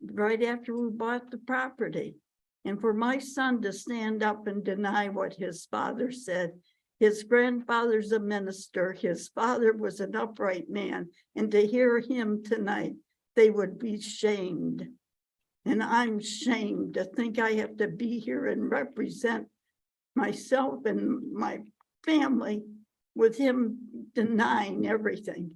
right after we bought the property. And for my son to stand up and deny what his father said, his grandfather's a minister, his father was an upright man, and to hear him tonight, they would be shamed. And I'm shamed to think I have to be here and represent myself and my family with him denying everything.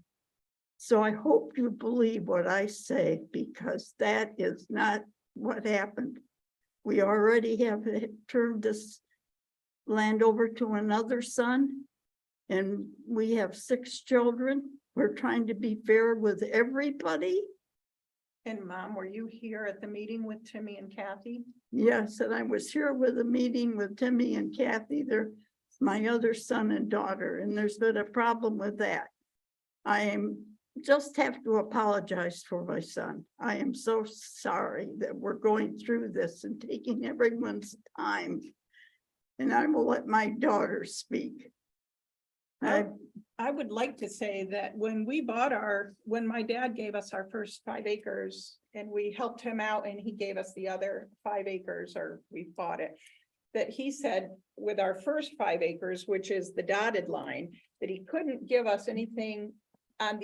So I hope you believe what I say, because that is not what happened. We already have turned this land over to another son, and we have 6 children. We're trying to be fair with everybody. And Mom, were you here at the meeting with Timmy and Kathy? Yes, and I was here with a meeting with Timmy and Kathy. They're my other son and daughter, and there's been a problem with that. Just have to apologize for my son. I am so sorry that we're going through this and taking everyone's time. And I will let my daughter speak. I would like to say that when when my dad gave us our first 5 acres and we helped him out and he gave us the other 5 acres, or we bought it, that he said with our first 5 acres, which is the dotted line, that he couldn't give us anything on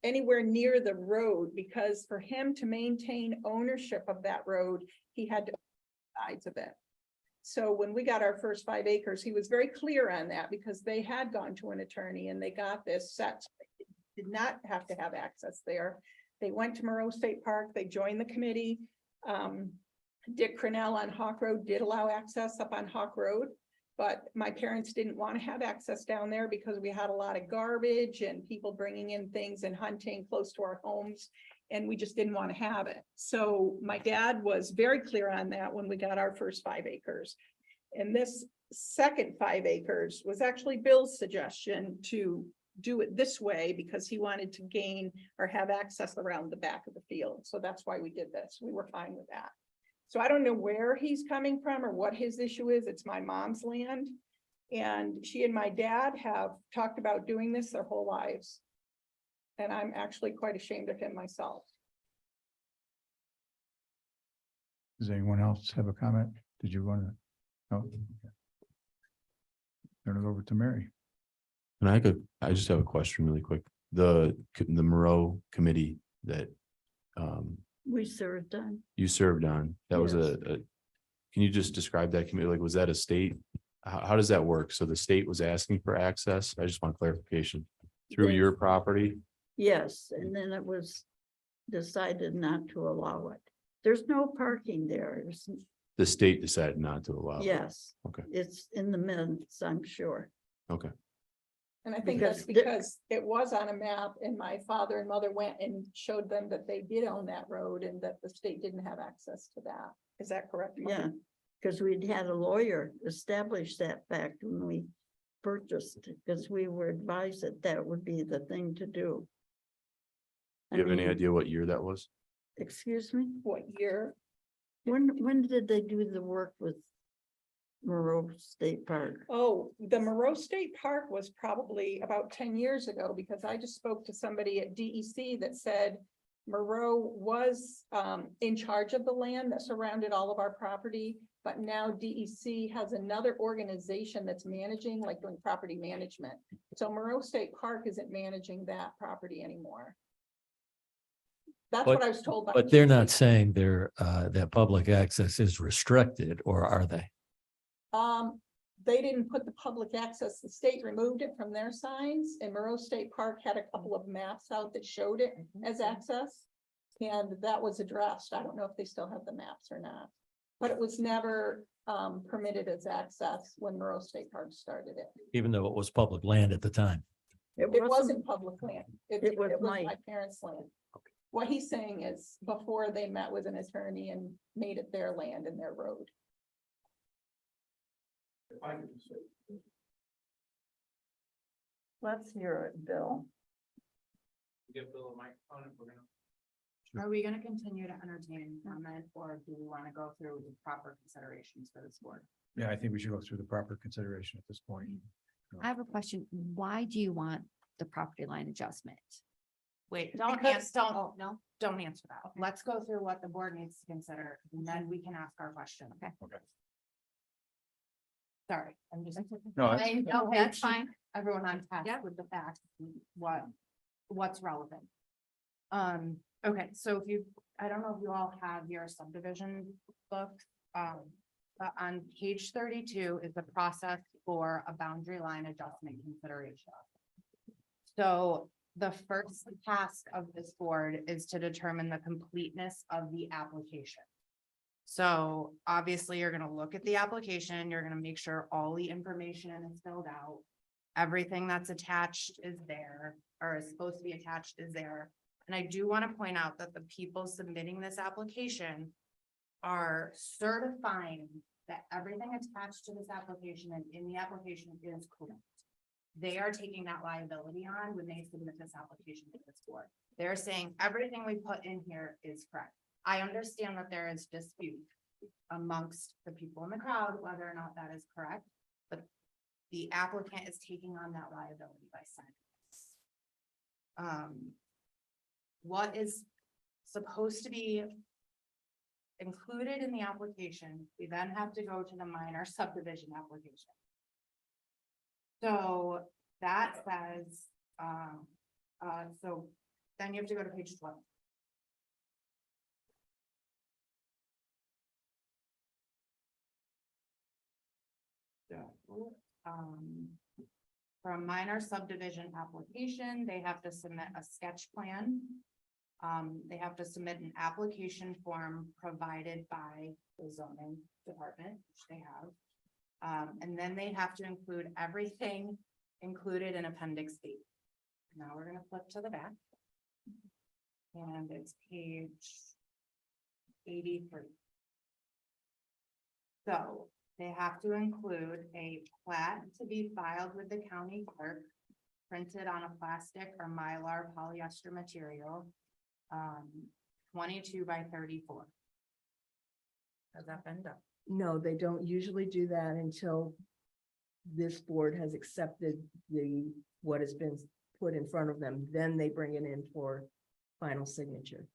anywhere near the road, because for him to maintain ownership of that road, he had to own sides of it. So when we got our first 5 acres, he was very clear on that, because they had gone to an attorney and they got this set. They did not have to have access there. They went to Moreau State Park, they joined the committee. Dick Cornell on Hawk Road did allow access up on Hawk Road, but my parents didn't want to have access down there because we had a lot of garbage and people bringing in things and hunting close to our homes, and we just didn't want to have it. So my dad was very clear on that when we got our first 5 acres. And this second 5 acres was actually Bill's suggestion to do it this way, because he wanted to gain or have access around the back of the field. So that's why we did this. We were fine with that. So I don't know where he's coming from or what his issue is. It's my mom's land. And she and my dad have talked about doing this their whole lives. And I'm actually quite ashamed of him myself. Does anyone else have a comment? Did you want to? No. Turn it over to Mary. And I just have a question really quick. The Moreau committee that We served on. you served on, that was Yes. can you just describe that committee? Like, was that a state? How does that work? So the state was asking for access? I just want clarification through They- your property? Yes, and then it was decided not to allow it. There's no parking there. The state decided not to allow. it. Yes. Okay. It's in the minutes, I'm sure. Okay. And I think Because that's the- because it was on a map and my father and mother went and showed them that they did own that road and that the state didn't have access to that. Is that correct? Mom? Yeah, because we'd had a lawyer establish that fact when we purchased, because we were advised that that would be the thing to do. Do you have any mean, idea what year that was? Excuse me? What year? When did they do the work with Moreau State Park? Oh, the Moreau State Park was probably about 10 years ago, because I just spoke to somebody at DEC that said Moreau was in charge of the land that surrounded all of our property, but now DEC has another organization that's managing, like doing property management. So Moreau State Park isn't managing that property anymore. That's what I was told by. But they're not saying that public access is restricted, or are they? They didn't put the public access, the state removed it from their signs, and Moreau State Park had a couple of maps out that showed it as access. And that was addressed. I don't know if they still have the maps or not, but it was never permitted as access when Moreau State Park started it. Even though it was public land at the time? It wasn't public land. It was my my- parents' land. What he's saying is before they met with an attorney and made it their land and their road. Let's hear it, Bill. Give Bill a microphone if we're gonna. Are we gonna continue to entertain comment, or do we wanna go through the proper considerations for this board? Yeah, I think we should go through the proper consideration at this point. I have a question. Why do you want the property line adjustment? Wait, don't No. don't answer that. Let's go through what the board needs to consider, and then we can ask our question. Okay. Okay. Sorry, I'm just. No, I know No, that's keep fine. Everyone on task Yep. with the facts, what's relevant. Okay, so if you, I don't know if you all have your subdivision book. But on page 32 is the process for a boundary line adjustment consideration. So the first task of this board is to determine the completeness of the application. So obviously, you're gonna look at the application, you're gonna make sure all the information is filled out. Everything that's attached is there, or is supposed to be attached is there. And I do want to point out that the people submitting this application are certifying that everything attached to this application and in the application is correct. They are taking that liability on when they submit this application to this board. They're saying everything we put in here is correct. I understand that there is dispute amongst the people in the crowd, whether or not that is correct, but the applicant is taking on that liability by signing this. What is supposed to be included in the application, we then have to go to the minor subdivision application. So that says, so then you have to go to page 12. For a minor subdivision application, they have to submit a sketch plan. They have to submit an application form provided by the zoning department, which they have. And then they have to include everything included in Appendix B. Now we're gonna flip to the back. And it's page 83. So they have to include a plat to be filed with the county clerk, printed on a plastic or mylar polyester material, 22 by 34. Has that been done? No, they don't usually do that until this board has accepted what has been put in front of them. Then they bring it in for final signature.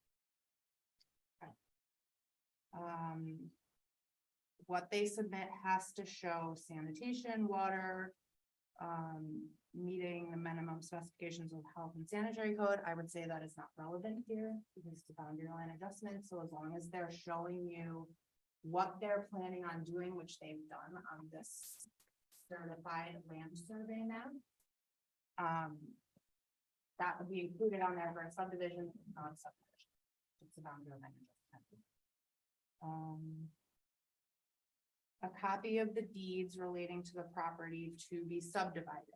What they submit has to show sanitation, water, meeting the minimum specifications of health and sanitary code. I would say that is not relevant here because it's a boundary line adjustment. So as long as they're showing you what they're planning on doing, which they've done on this certified land survey map, that would be included on there for a subdivision, non-subdivision. It's a boundary line adjustment. A copy of the deeds relating to the property to be subdivided.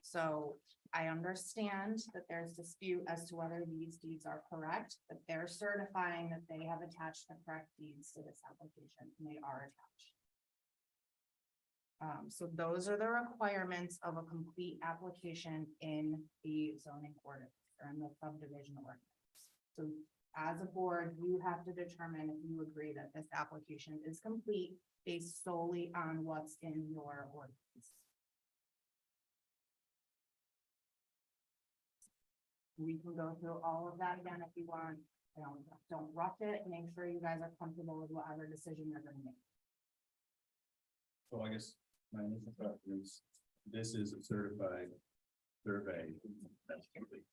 So I understand that there's dispute as to whether these deeds are correct, but they're certifying that they have attached the correct deeds to this application, and they are attached. So those are the requirements of a complete application in the zoning ordinance or in the subdivision ordinance. So as a board, you have to determine if you agree that this application is complete based solely on what's in your ordinance. We can go through all of that again if you want. Don't rush it. Make sure you guys are comfortable with whatever decision you're gonna make. So I guess my initial thought is, this is a certified survey that's complete,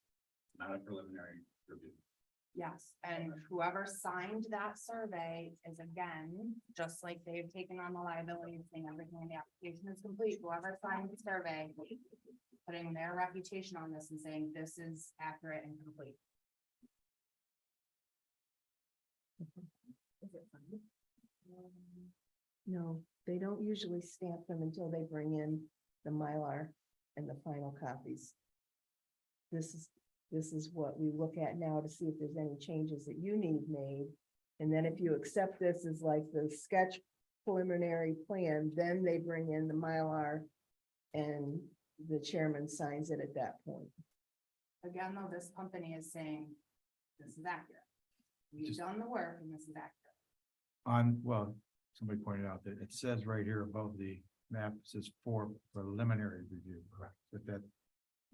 not a preliminary review. Yes, and whoever signed that survey is, again, just like they've taken on the liability of saying everything in the application is complete, whoever signed the survey, putting their reputation on this and saying this is accurate and complete. No, they don't usually stamp them until they bring in the Mylar and the final copies. This is what we look at now to see if there's any changes that you need made. And then if you accept this as like the sketch preliminary plan, then they bring in the Mylar and the chairman signs it at that point. Again, though, this company is saying this is accurate. We've done the work and this is accurate. Well, somebody pointed out that it says right here above the map says for preliminary review, correct?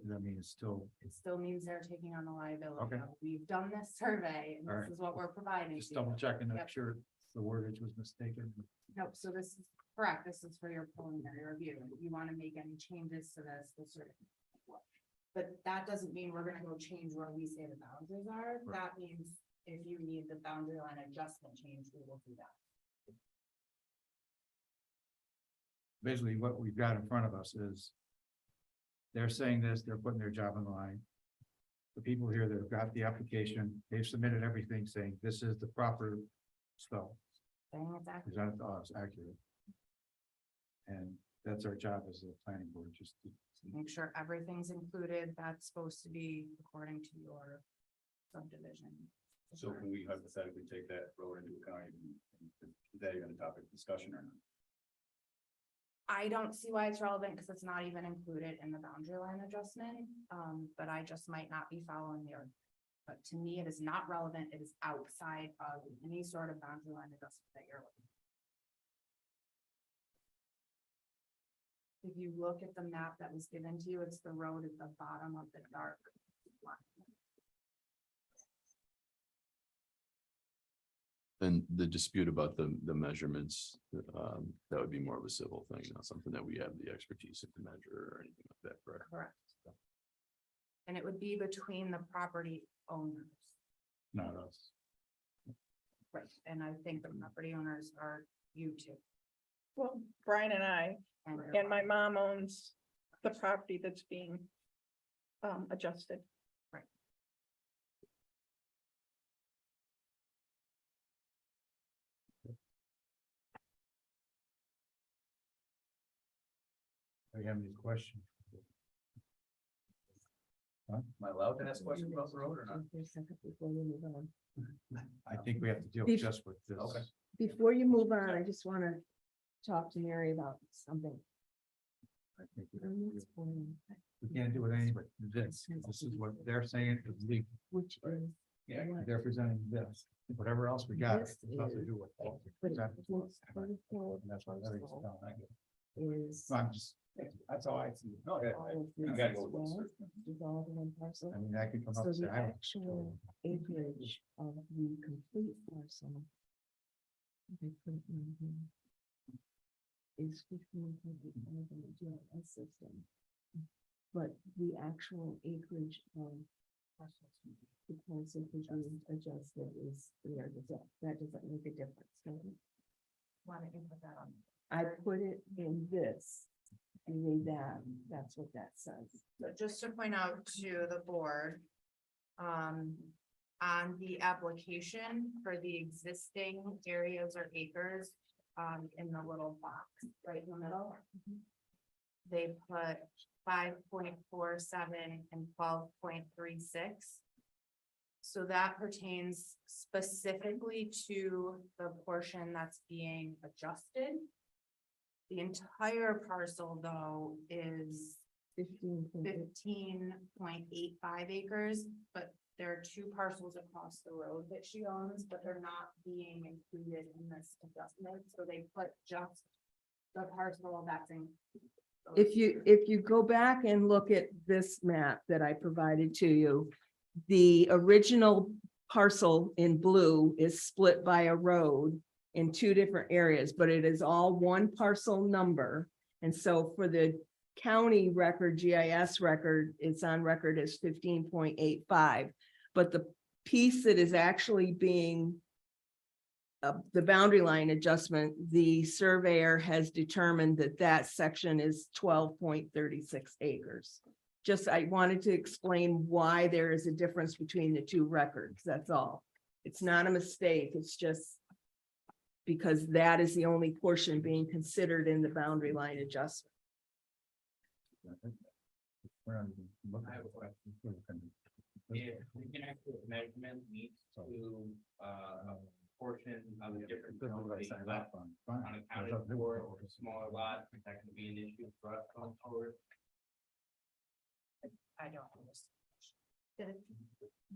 That means it's still, It still means they're taking on the liability. Okay. of, We've done this survey and All this right. is what we're providing. just to you." double checking, make Yep. sure the wordage was mistaken. Nope, so this is correct. This is for your preliminary review. If you want to make any changes to this sort of. But that doesn't mean we're gonna go change where we say the boundaries are. Right. That means if you need the boundary line adjustment change, we will do that. Basically, what we've got in front of us is they're saying this, they're putting their job on the line. The people here that have got the application, they've submitted everything saying this is the proper stuff, Saying it's accurate. presented to us, accurate. And that's our job as a planning board, just to. Make sure everything's included. That's supposed to be according to your subdivision. So can we hypothetically take that road into account? Is that even a topic of discussion or not? I don't see why it's relevant because it's not even included in the boundary line adjustment, but I just might not be following the ordinance. But to me, it is not relevant. It is outside of any sort of boundary line adjustment that you're looking. If you look at the map that was given to you, it's the road at the bottom of the dark line. And the dispute about the measurements, that would be more of a civil thing, not something that we have the expertise to measure or anything like that, correct? Correct. And it would be between the property owners. Not us. Right, and I think the property owners are you two. Well, Brian and I, and my mom owns the property that's being adjusted. Do you have any questions? Am I allowed to ask questions about the road or not? I think we have to deal Bef- just with this. Okay. Before you move on, I just want to talk to Mary about something. I think we can't do it anyway. This is what they're saying is legal. Which is. Yeah, they're presenting this. Whatever else we got, it's This nothing to is- do with. what we But it presented to us. looks And that's why everything's parcel done. I get is. it. I'm just, that's all I see. No, all of this gotta go as with this. well, is all in one parcel. I mean, I could come up So and say, the I don't. actual acreage of the complete parcel. They put it in here, is 15.8 GIS system. But the actual acreage of the parcel being adjusted is there, that doesn't make a difference, does it? Why don't you put that on? I put it in this. You read that, that's what that says. So just to point out to the board, on the application for the existing areas or acres, in the little box right in the middle, they put 5.47 and 12.36. So that pertains specifically to the portion that's being adjusted. The entire parcel, though, is 15.85 acres, but there are two parcels across the road that she owns, but they're not being included in this adjustment, so they put just the parcel that's in. If you go back and look at this map that I provided to you, the original parcel in blue is split by a road in two different areas, but it is all one parcel number. And so for the county record, GIS record, it's on record as 15.85. But the piece that is actually being the boundary line adjustment, the surveyor has determined that that section is 12.36 acres. Just, I wanted to explain why there is a difference between the two records, that's all. It's not a mistake, it's just because that is the only portion being considered in the boundary line adjustment. We're not even looking I at have a it. question. If we can actually measurement needs to, portion of the different. That's what I being signed left up on. Fine. unaccounted There's nothing for, to or it. smaller lot, is that gonna be an issue for us going forward? I don't understand.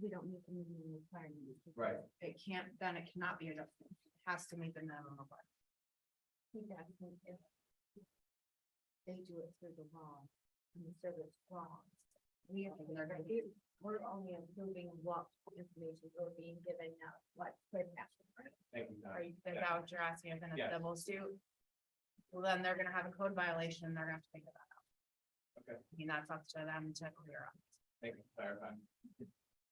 We don't meet the minimum requirement. Right. It can't, then it cannot be adjusted. It has to meet the minimum requirement. they do it through the law, and the service wrong. We're only improving what information we're being given now, what could happen. Thank you. Is that what you're asking, if in a Yes. civil suit? Well, then they're gonna have a code violation, and they're gonna have to figure that out. Okay. I mean, that's up to them to clear up, Thank you, clarifying.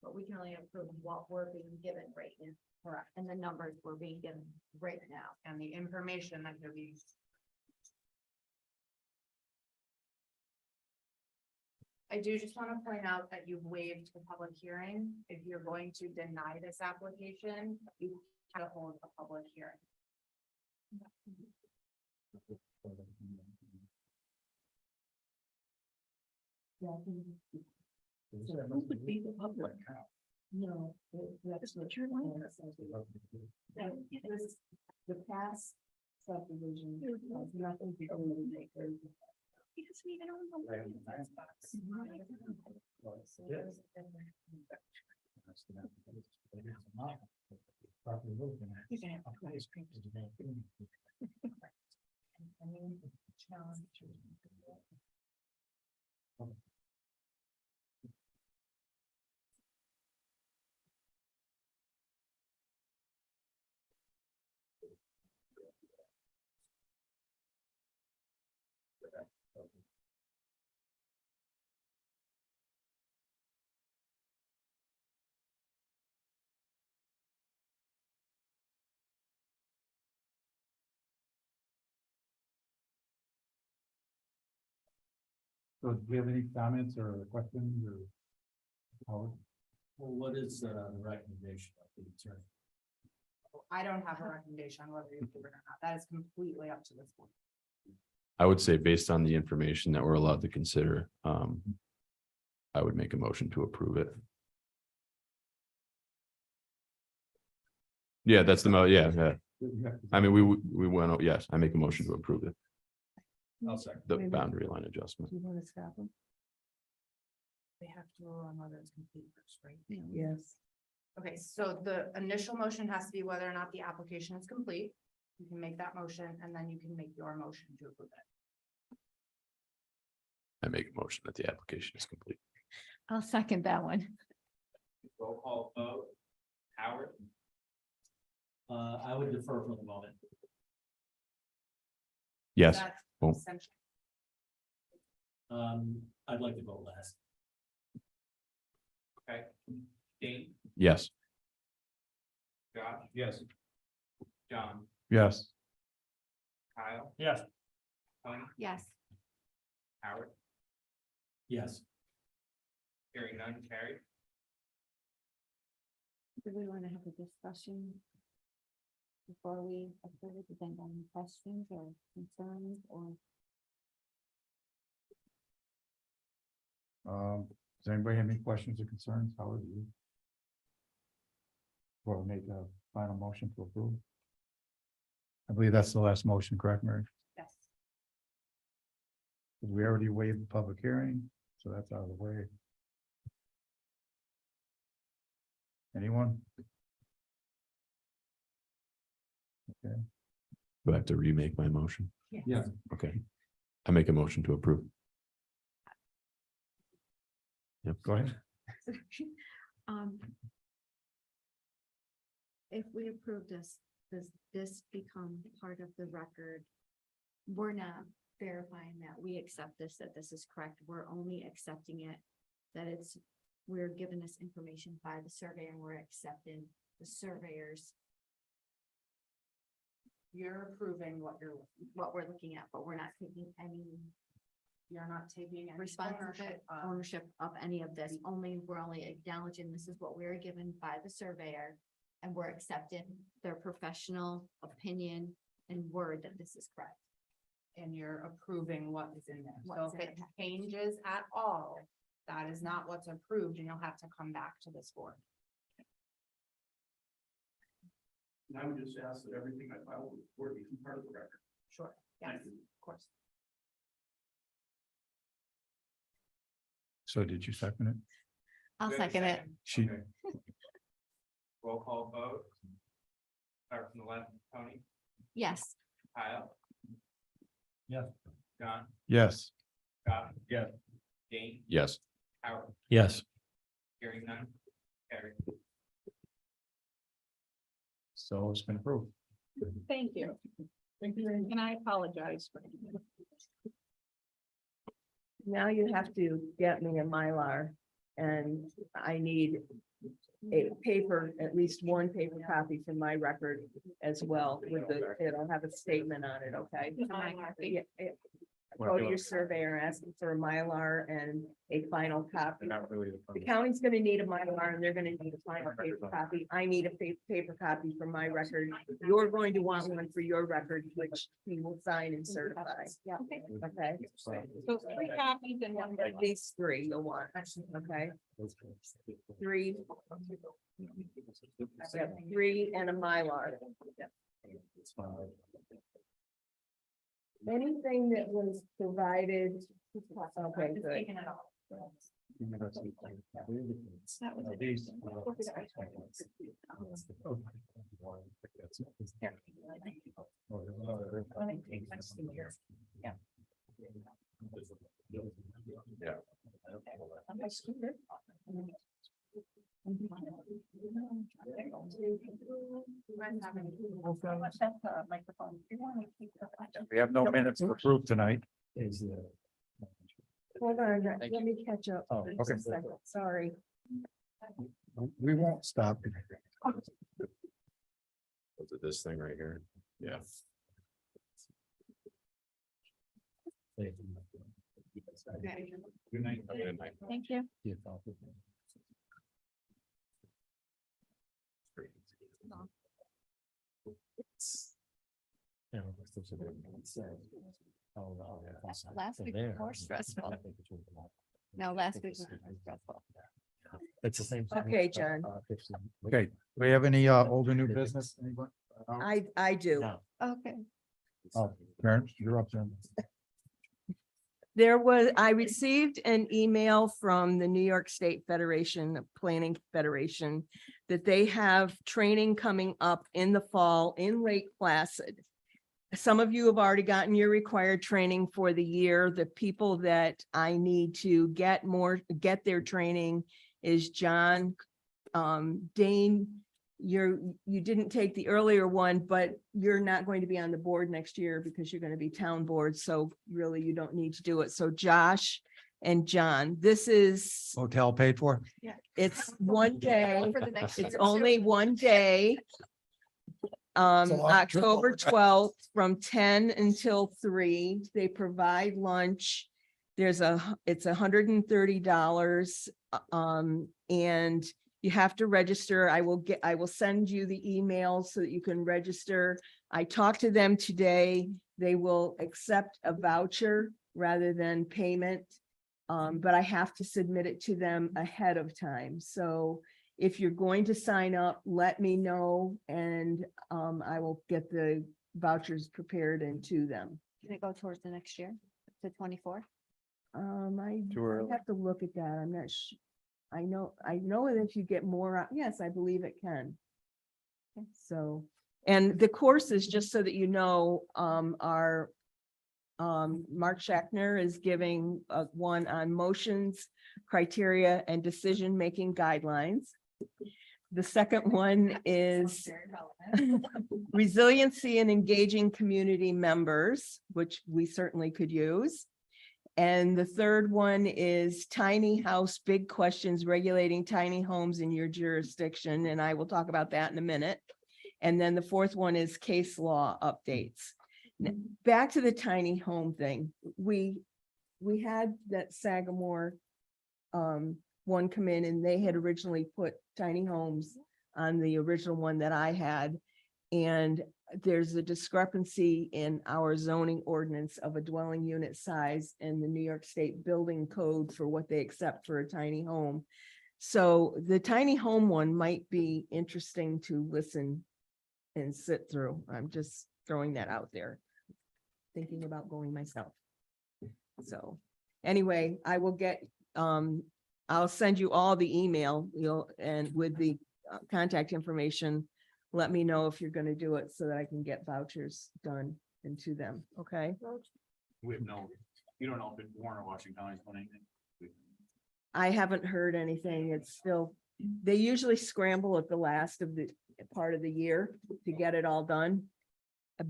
but we can only approve what we're being given right now. Correct. And the numbers we're being given right now. And the information that you're being. I do just want to point out that you've waived the public hearing. If you're going to deny this application, you have to hold a public hearing. Who would be the public? No, that's what you're like. The past subdivision has nothing to do with the acre. He doesn't even own the land. You're gonna have to ice cream today. So do we have any comments or questions or? Howard? Well, what is the recommendation of the attorney? I don't have a recommendation on whether you approve it or not. That is completely up to this board. I would say based on the information that we're allowed to consider, I would make a motion to approve it. Yeah, that's the yeah. I mean, we went, yes, I make a motion to approve it, I'll second. the boundary line adjustment. Do you want to stop them? They have to rule on whether it's complete first, right? Yes. Okay, so the initial motion has to be whether or not the application is complete. You can make that motion and then you can make your motion to approve it. I make a motion that the application is complete. I'll second that one. Roll call vote. Howard, I would defer for the moment. Yes, That's well- essentially. I'd like to go last. okay. Dean, yes, Josh, Yes. John, Yes. Kyle, Yes. Tony, Yes. Howard, Yes. hearing none, carried. Do we want to have a discussion before we approve it? Then any questions or concerns or? Does anybody have any questions or concerns? Howard, you? Before we make a final motion to approve. I believe that's the last motion, correct, Mary? Yes. We already waived the public hearing, so that's out of the way. Anyone? Okay. do I have to remake my motion? Yeah. Okay, I make a motion to approve. Yep, Go ahead. Um. If we approve this, does this become part of the record? We're not verifying that we accept this, that this is correct. We're only accepting it. That it's, we're given this information by the surveyor and we're accepting the surveyors. You're approving what What we're looking at, but we're not taking any you're not taking any responsibility, ownership of any of this. We're only acknowledging this is what we were given by the surveyor. And we're accepting their professional opinion and word that this is correct. And you're approving what is in there. So What's if in it it. changes at all, that is not what's approved and you'll have to come back to this board. And I would just ask that everything I filed with the board be part of the record. Sure. Yes, Thank you. of course. So did you second it? I'll Do we have a second it. She, Okay. Roll call vote. Start from the left, Tony, Yes. Kyle. Yeah. John, Yes. Scott. Yeah. Dane, Yes. Howard, Yes. hearing none. Carried. So it's been approved. Thank you. And I apologize for. Now you have to get me a Mylar, and I need a paper, at least one paper copy for my record as well, with the, it'll have a statement on it, okay? Yeah, go to your surveyor, ask him for a Mylar and a final copy. Not really. The county's gonna need a Mylar and they're gonna need a final paper copy. I need a paper copy for my record. You're going to want one for your record, which he will sign and certify. Yeah. Okay, So 3 copies and one. at least 3 you'll want, okay? 3. Yeah, 3 and a Mylar. Anything that was provided. Okay, good. Taking it off. That was it. Yeah. Yeah. On my scooter. That's a microphone. You want to keep the- We have no minutes to approve tonight. Hold on, let me catch up. Oh, for just a okay. second. Sorry. We won't stop. Was it this thing right here? Yeah. Okay. Good night. Thank you. Last week was more stressful. No, last week was more stressful. It's the same. Okay, John. Okay, do we have any old or new business? Anybody? I do. No. Okay. Oh, Karen, you're up then. I received an email from the New York State Federation, Planning Federation, that they have training coming up in the fall in Lake Placid. Some of you have already gotten your required training for the year. The people that I need to get their training is John, Dane. You didn't take the earlier one, but you're not going to be on the board next year because you're going to be town board. So really you don't need to do it. So Josh and John, this is, Hotel paid for? it's one day. For the next It's year. only one day. It's a long trip. October 12th from 10 until 3. They provide lunch. It's $130. And you have to register. I will send you the email so that you can register. I talked to them today. They will accept a voucher rather than payment. But I have to submit it to them ahead of time. So if you're going to sign up, let me know and I will get the vouchers prepared and to them. Can it go towards the next year, to 24? I Too early. have to look at that. I'm not sure. I know that if you get more, yes, I believe it can. So, and the courses, just so that you know, are Mark Schachner is giving one on motions, criteria, and decision-making guidelines. The second one is resiliency and engaging community members, which we certainly could use. And the third one is tiny house, big questions, regulating tiny homes in your jurisdiction. And I will talk about that in a minute. And then the fourth one is case law updates. Now, back to the tiny home thing. We had that Sagamore one come in and they had originally put tiny homes on the original one that I had. And there's a discrepancy in our zoning ordinance of a dwelling unit size and the New York State building code for what they accept for a tiny home. So the tiny home one might be interesting to listen and sit through. I'm just throwing that out there. Thinking about going myself. So anyway, I will get, I'll send you all the email, and with the contact information. Let me know if you're going to do it so that I can get vouchers done and to them. Okay. We have no, you don't know if Warren or Washington County's doing anything. I haven't heard anything. It's still, they usually scramble at the last of the part of the year to get it all done.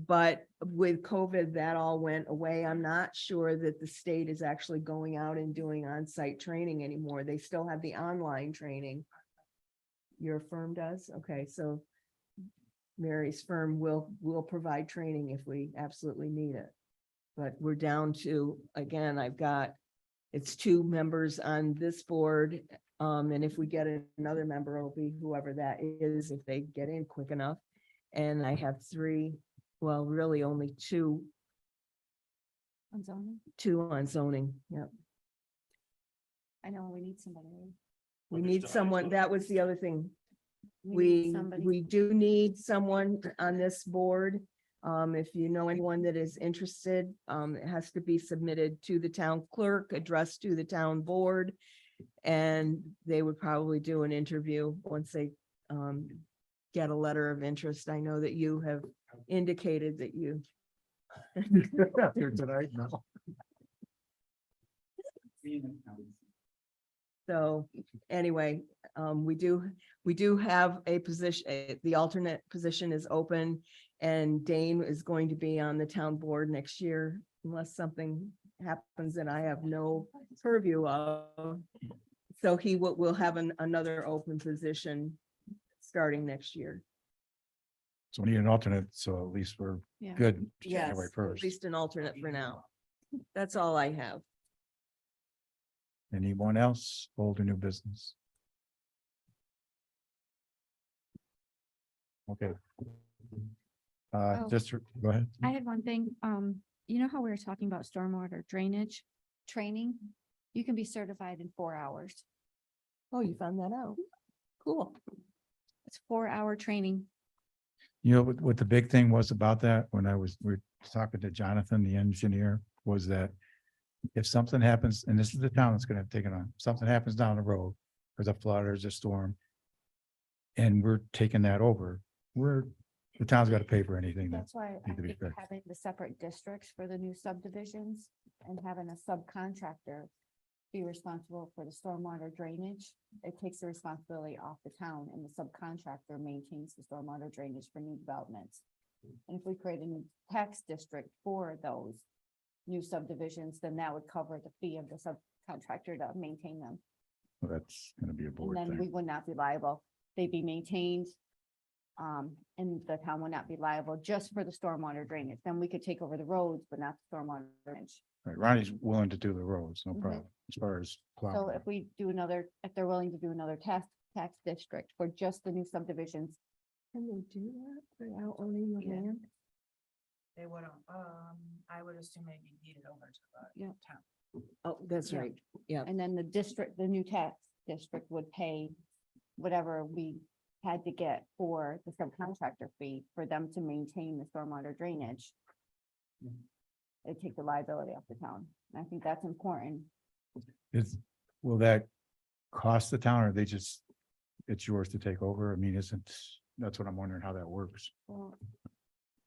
But with COVID, that all went away. I'm not sure that the state is actually going out and doing on-site training anymore. They still have the online training. Your firm does? Okay, so Mary's firm will provide training if we absolutely need it. But we're down to, again, it's 2 members on this board. And if we get another member, it'll be whoever that is, if they get in quick enough. And I have 3, well, really only 2 On zoning, on zoning. Yep. I know we need somebody. We need someone, that was the other thing. need We somebody. do need someone on this board. If you know anyone that is interested, it has to be submitted to the town clerk, addressed to the town board. And they would probably do an interview once they get a letter of interest. I know that you have indicated that you. Here tonight, no. So anyway, we do have a position, the alternate position is open. And Dane is going to be on the town board next year unless something happens that I have no purview of. So we'll have another open position starting next year. So we need an alternate, so at least we're Yeah. good. Yes, January at 1st. least an alternate for now. That's all I have. Anyone else, old or new business? Okay. Oh. Just, go ahead. I had one thing, you know how we were talking about stormwater drainage training? You can be certified in 4 hours. Oh, you found that out? Cool. It's 4-hour training. You know, what the big thing was about that, when we were talking to Jonathan, the engineer, was that if something happens, and this is the town that's gonna have to take it on, something happens down the road, there's a flood, there's a storm, and we're taking that over, the town's gotta pay for anything that, That's why I need to be think fixed. having the separate districts for the new subdivisions and having a subcontractor be responsible for the stormwater drainage, it takes the responsibility off the town, and the subcontractor maintains the stormwater drainage for new developments. And if we create a new tax district for those new subdivisions, then that would cover the fee of the subcontractor to maintain them. well, that's gonna be a And board then we thing. would not be liable. They'd be maintained. And the town would not be liable just for the stormwater drainage. Then we could take over the roads, but not the stormwater drainage. Right, Ronnie's willing to do the roads, no Mhm. problem, as far as. So plowing. if we do if they're willing to do another tax district for just the new subdivisions, Can they do that without owning the Yeah. land? They would, I would assume they'd be deeded over to the Yeah. town. Oh, that's Yeah. right. Yeah. and then the new tax district would pay whatever we had to get for the subcontractor fee for them to maintain the stormwater drainage. It take the liability off the town. And I think that's important. Will that cost the town, or it's yours to take over? I mean, that's what I'm wondering, how that works. Well,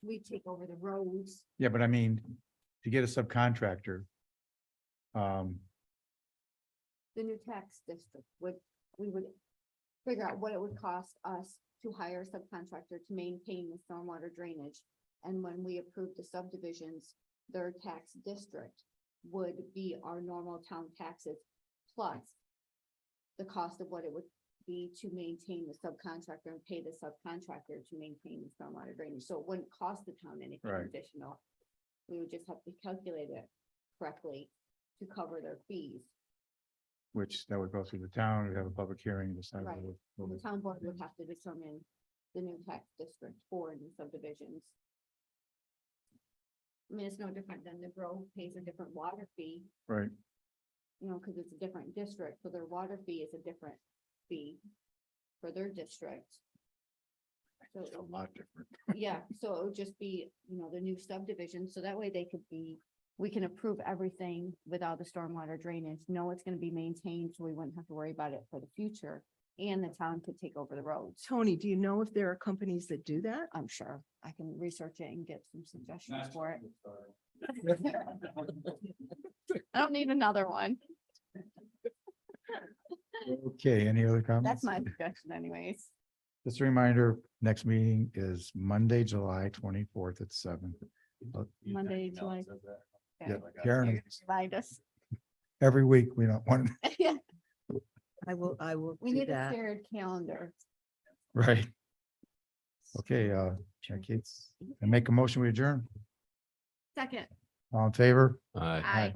we take over the roads. Yeah, but I mean, to get a subcontractor. The new tax district we would figure out what it would cost us to hire a subcontractor to maintain the stormwater drainage. And when we approve the subdivisions, their tax district would be our normal town taxes plus the cost of what it would be to maintain the subcontractor and pay the subcontractor to maintain the stormwater drainage. So it wouldn't cost the town anything Right. additional. We would just have to calculate it correctly to cover their fees. Which that would go through the town, we'd have a public hearing, decide. Right. what The we- town board would have to determine the new tax district for new subdivisions. I mean, it's no different than the Grove pays a different water fee, Right, you know, because it's a different district, so their water fee is a different fee for their district. So, it's a lot different. yeah, so it would just be, you know, the new subdivision, so that way we can approve everything without the stormwater drainage, know it's gonna be maintained, so we wouldn't have to worry about it for the future. And the town could take over the roads. Tony, do you know if there are companies that do that? I'm sure I can research it and get some suggestions for it. I don't need another one. Okay, any other comments? That's my suggestion anyways. Just a reminder, next meeting is Monday, July 24th at 7. Monday, July. Yeah, Karen, Remind us. every week, we don't want, Yeah, I will we do need a that. shared calendar. right? Okay, Jackie, and make a motion, we adjourn. Second. All in favor? Aye. Aye.